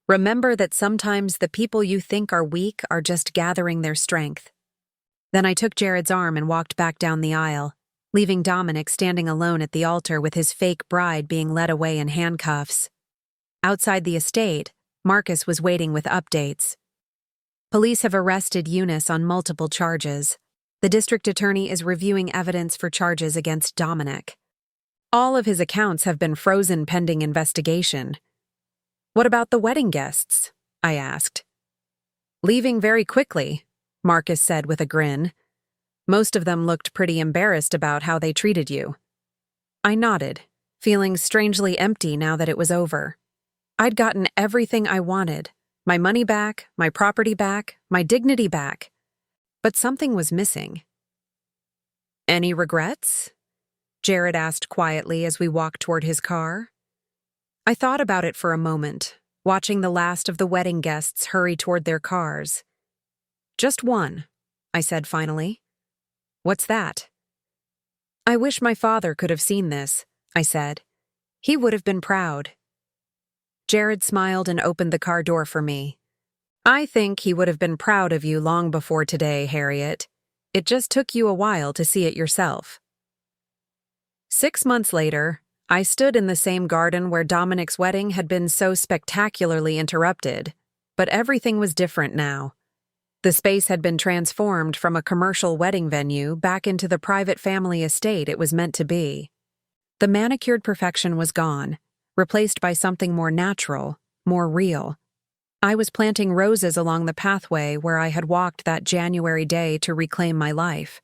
Remember that sometimes the people you think are weak are just gathering their strength." Then I took Jared's arm and walked back down the aisle. leaving Dominic standing alone at the altar with his fake bride being led away in handcuffs. Outside the estate, Marcus was waiting with updates. Police have arrested Eunice on multiple charges. The district attorney is reviewing evidence for charges against Dominic. All of his accounts have been frozen pending investigation. What about the wedding guests? I asked. Leaving very quickly, Marcus said with a grin. Most of them looked pretty embarrassed about how they treated you. I nodded, feeling strangely empty now that it was over. I'd gotten everything I wanted. My money back, my property back, my dignity back. But something was missing. Any regrets? Jared asked quietly as we walked toward his car. I thought about it for a moment, watching the last of the wedding guests hurry toward their cars. Just one, I said finally. What's that? I wish my father could have seen this, I said. He would have been proud. Jared smiled and opened the car door for me. I think he would have been proud of you long before today, Harriet. It just took you a while to see it yourself. 6 months later, I stood in the same garden where Dominic's wedding had been so spectacularly interrupted, but everything was different now. The space had been transformed from a commercial wedding venue back into the private family estate it was meant to be. The manicured perfection was gone, replaced by something more natural, more real. I was planting roses along the pathway where I had walked that January day to reclaim my life.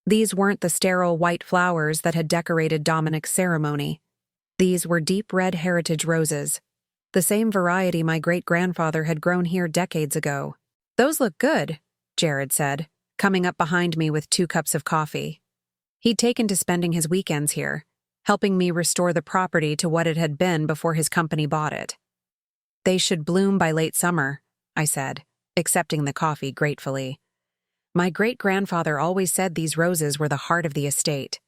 These weren't the sterile white flowers that had decorated Dominic's ceremony. These were deep red heritage roses, the same variety my great-grandfather had grown here decades ago. Those look good, Jared said, coming up behind me with 2 cups of coffee. He'd taken to spending his weekends here, helping me restore the property to what it had been before his company bought it. They should bloom by late summer, I said, accepting the coffee gratefully. My great-grandfather always said these roses were the heart of the estate.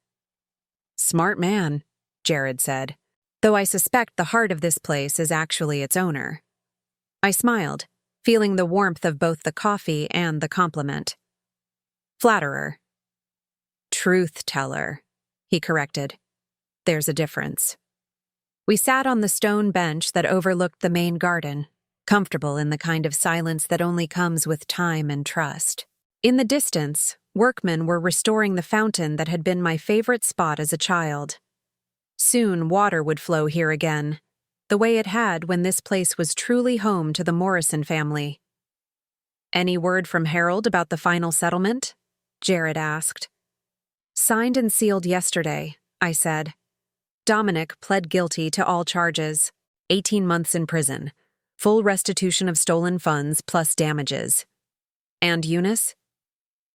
Smart man, Jared said, though I suspect the heart of this place is actually its owner. I smiled, feeling the warmth of both the coffee and the compliment. Flatterer. Truth-teller, he corrected. There's a difference. We sat on the stone bench that overlooked the main garden, comfortable in the kind of silence that only comes with time and trust. In the distance, workmen were restoring the fountain that had been my favorite spot as a child. Soon water would flow here again, the way it had when this place was truly home to the Morrison family. Any word from Harold about the final settlement? Jared asked. Signed and sealed yesterday, I said. Dominic pled guilty to all charges, 18 months in prison, full restitution of stolen funds plus damages. And Eunice?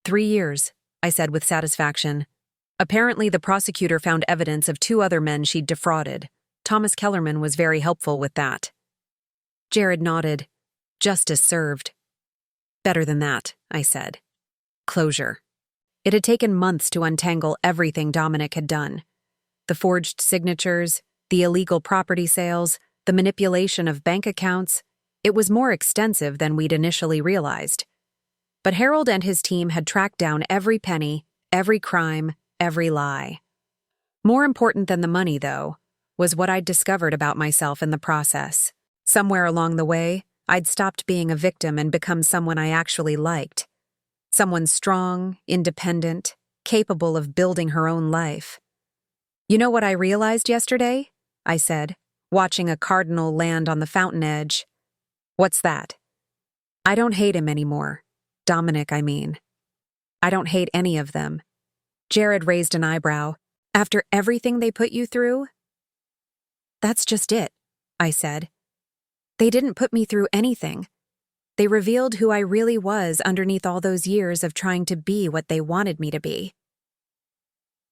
3 years, I said with satisfaction. Apparently the prosecutor found evidence of 2 other men she'd defrauded. Thomas Kellerman was very helpful with that. Jared nodded. Justice served. Better than that, I said. Closure. It had taken months to untangle everything Dominic had done. The forged signatures, the illegal property sales, the manipulation of bank accounts. It was more extensive than we'd initially realized. But Harold and his team had tracked down every penny, every crime, every lie. More important than the money, though, was what I'd discovered about myself in the process. Somewhere along the way, I'd stopped being a victim and become someone I actually liked. Someone strong, independent, capable of building her own life. You know what I realized yesterday? I said, watching a cardinal land on the fountain edge. What's that? I don't hate him anymore. Dominic, I mean. I don't hate any of them. Jared raised an eyebrow. After everything they put you through? That's just it, I said. They didn't put me through anything. They revealed who I really was underneath all those years of trying to be what they wanted me to be.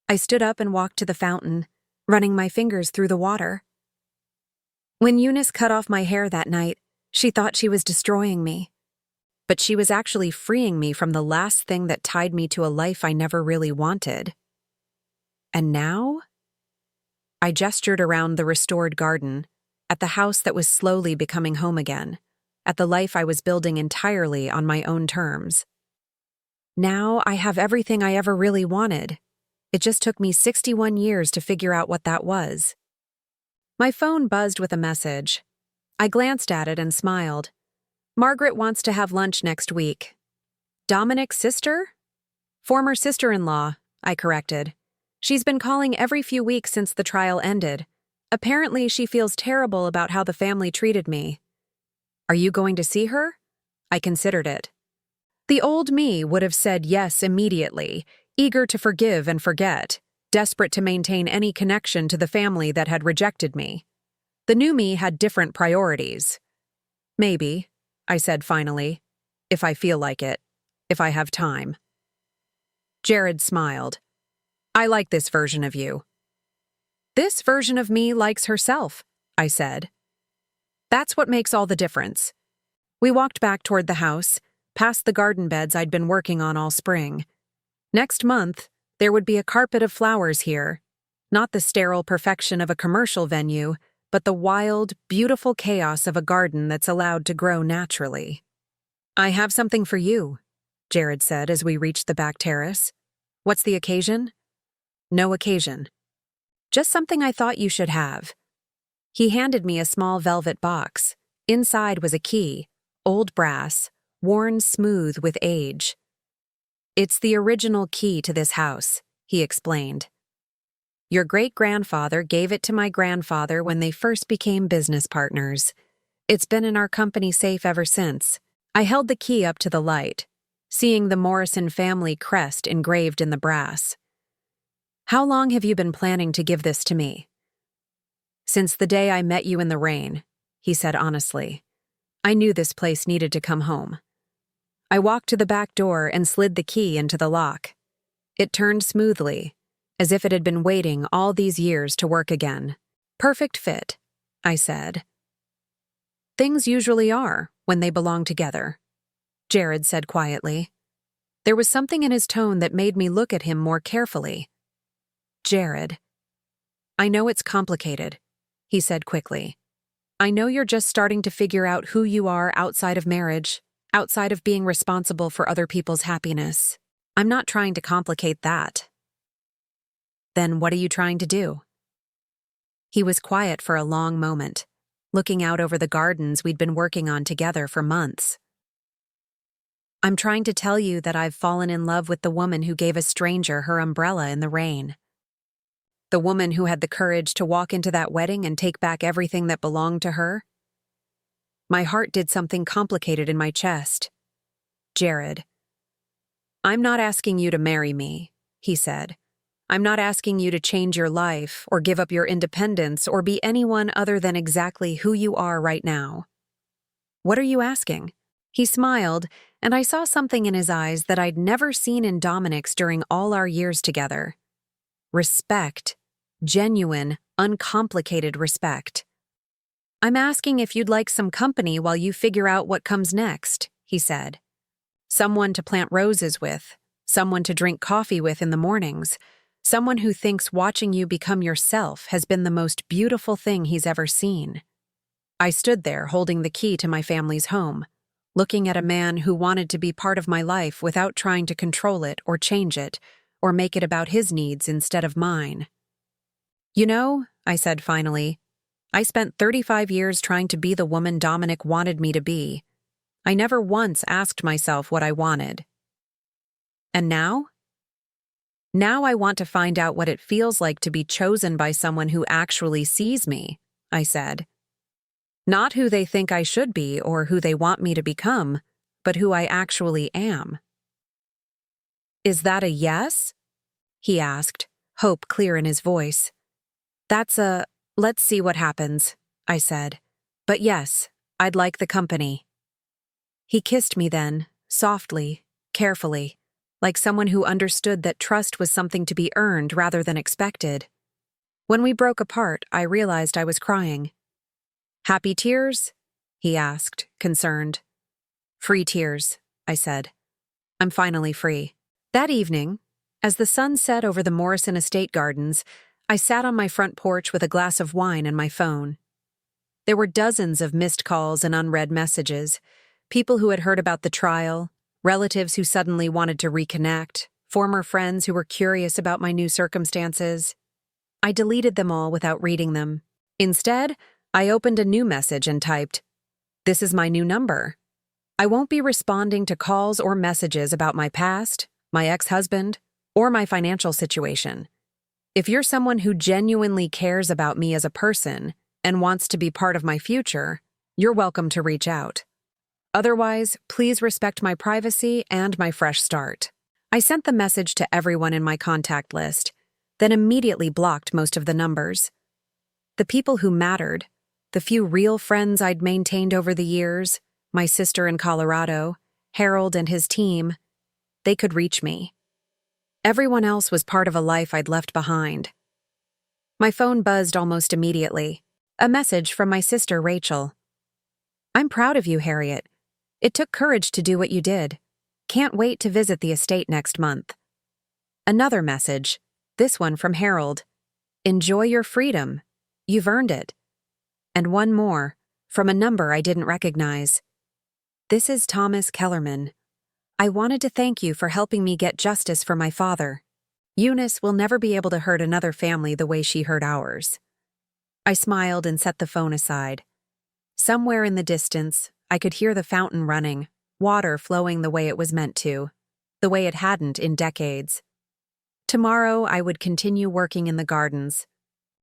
I stood up and walked to the fountain, running my fingers through the water. When Eunice cut off my hair that night, she thought she was destroying me. But she was actually freeing me from the last thing that tied me to a life I never really wanted. And now? I gestured around the restored garden, at the house that was slowly becoming home again, at the life I was building entirely on my own terms. Now I have everything I ever really wanted. It just took me 61 years to figure out what that was. My phone buzzed with a message. I glanced at it and smiled. Margaret wants to have lunch next week. Dominic's sister? Former sister-in-law, I corrected. She's been calling every few weeks since the trial ended. Apparently, she feels terrible about how the family treated me. Are you going to see her? I considered it. The old me would have said yes immediately, eager to forgive and forget, desperate to maintain any connection to the family that had rejected me. The new me had different priorities. Maybe, I said finally, if I feel like it, if I have time. Jared smiled. I like this version of you. This version of me likes herself, I said. That's what makes all the difference. We walked back toward the house, past the garden beds I'd been working on all spring. Next month, there would be a carpet of flowers here, not the sterile perfection of a commercial venue, but the wild, beautiful chaos of a garden that's allowed to grow naturally. I have something for you, Jared said as we reached the back terrace. What's the occasion? No occasion. Just something I thought you should have. He handed me a small velvet box. Inside was a key, old brass, worn smooth with age. It's the original key to this house, he explained. Your great-grandfather gave it to my grandfather when they first became business partners. It's been in our company safe ever since. I held the key up to the light, seeing the Morrison family crest engraved in the brass. How long have you been planning to give this to me? Since the day I met you in the rain, he said honestly. I knew this place needed to come home. I walked to the back door and slid the key into the lock. It turned smoothly, as if it had been waiting all these years to work again. Perfect fit, I said. Things usually are when they belong together, Jared said quietly. There was something in his tone that made me look at him more carefully. Jared. I know it's complicated, he said quickly. I know you're just starting to figure out who you are outside of marriage, outside of being responsible for other people's happiness. I'm not trying to complicate that. Then what are you trying to do? He was quiet for a long moment, looking out over the gardens we'd been working on together for months. I'm trying to tell you that I've fallen in love with the woman who gave a stranger her umbrella in the rain. The woman who had the courage to walk into that wedding and take back everything that belonged to her. My heart did something complicated in my chest. Jared. I'm not asking you to marry me, he said. I'm not asking you to change your life or give up your independence or be anyone other than exactly who you are right now. What are you asking? He smiled, and I saw something in his eyes that I'd never seen in Dominic's during all our years together. Respect. Genuine, uncomplicated respect. I'm asking if you'd like some company while you figure out what comes next, he said. Someone to plant roses with, someone to drink coffee with in the mornings, someone who thinks watching you become yourself has been the most beautiful thing he's ever seen. I stood there holding the key to my family's home, looking at a man who wanted to be part of my life without trying to control it or change it, or make it about his needs instead of mine. You know, I said finally, I spent 35 years trying to be the woman Dominic wanted me to be. I never once asked myself what I wanted. And now? Now I want to find out what it feels like to be chosen by someone who actually sees me, I said. Not who they think I should be or who they want me to become, but who I actually am. Is that a yes? He asked, hope clear in his voice. Let's see what happens, I said. But yes, I'd like the company. He kissed me then, softly, carefully, like someone who understood that trust was something to be earned rather than expected. When we broke apart, I realized I was crying. Happy tears? He asked, concerned. Free tears, I said. I'm finally free. That evening, as the sun set over the Morrison estate gardens, I sat on my front porch with a glass of wine and my phone. There were dozens of missed calls and unread messages, people who had heard about the trial, relatives who suddenly wanted to reconnect, former friends who were curious about my new circumstances. I deleted them all without reading them. Instead, I opened a new message and typed, "This is my new number. I won't be responding to calls or messages about my past, my ex-husband, or my financial situation. If you're someone who genuinely cares about me as a person and wants to be part of my future, you're welcome to reach out. Otherwise, please respect my privacy and my fresh start." I sent the message to everyone in my contact list, then immediately blocked most of the numbers. The people who mattered, the few real friends I'd maintained over the years, my sister in Colorado, Harold and his team, they could reach me. Everyone else was part of a life I'd left behind. My phone buzzed almost immediately. A message from my sister, Rachel. "I'm proud of you, Harriet. It took courage to do what you did. Can't wait to visit the estate next month." Another message, this one from Harold. "Enjoy your freedom. You've earned it." And one more, from a number I didn't recognize. "This is Thomas Kellerman. I wanted to thank you for helping me get justice for my father. Eunice will never be able to hurt another family the way she hurt ours." I smiled and set the phone aside. Somewhere in the distance, I could hear the fountain running, water flowing the way it was meant to, the way it hadn't in decades. Tomorrow, I would continue working in the gardens.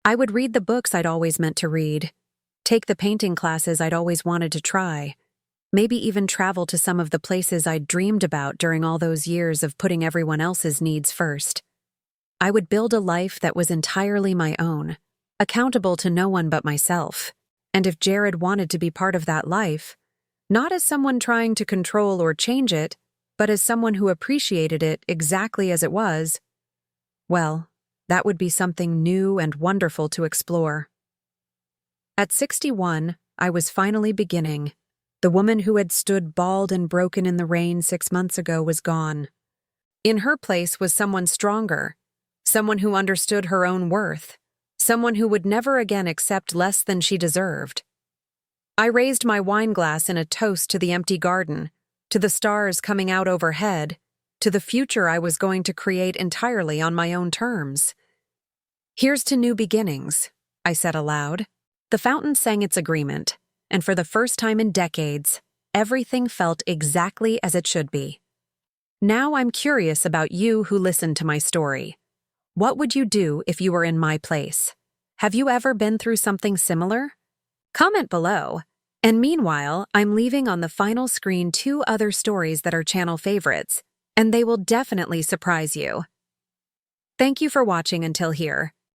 I would read the books I'd always meant to read, take the painting classes I'd always wanted to try, maybe even travel to some of the places I'd dreamed about during all those years of putting everyone else's needs first. I would build a life that was entirely my own, accountable to no one but myself. And if Jared wanted to be part of that life, not as someone trying to control or change it, but as someone who appreciated it exactly as it was, well, that would be something new and wonderful to explore. At 61, I was finally beginning. The woman who had stood bald and broken in the rain 6 months ago was gone. In her place was someone stronger, someone who understood her own worth, someone who would never again accept less than she deserved. I raised my wine glass in a toast to the empty garden, to the stars coming out overhead, to the future I was going to create entirely on my own terms. "Here's to new beginnings," I said aloud. The fountain sang its agreement, and for the first time in decades, everything felt exactly as it should be. Now I'm curious about you who listened to my story. What would you do if you were in my place? Have you ever been through something similar? Comment below. And meanwhile, I'm leaving on the final screen 2 other stories that are channel favorites, and they will definitely surprise you. Thank you for watching until here.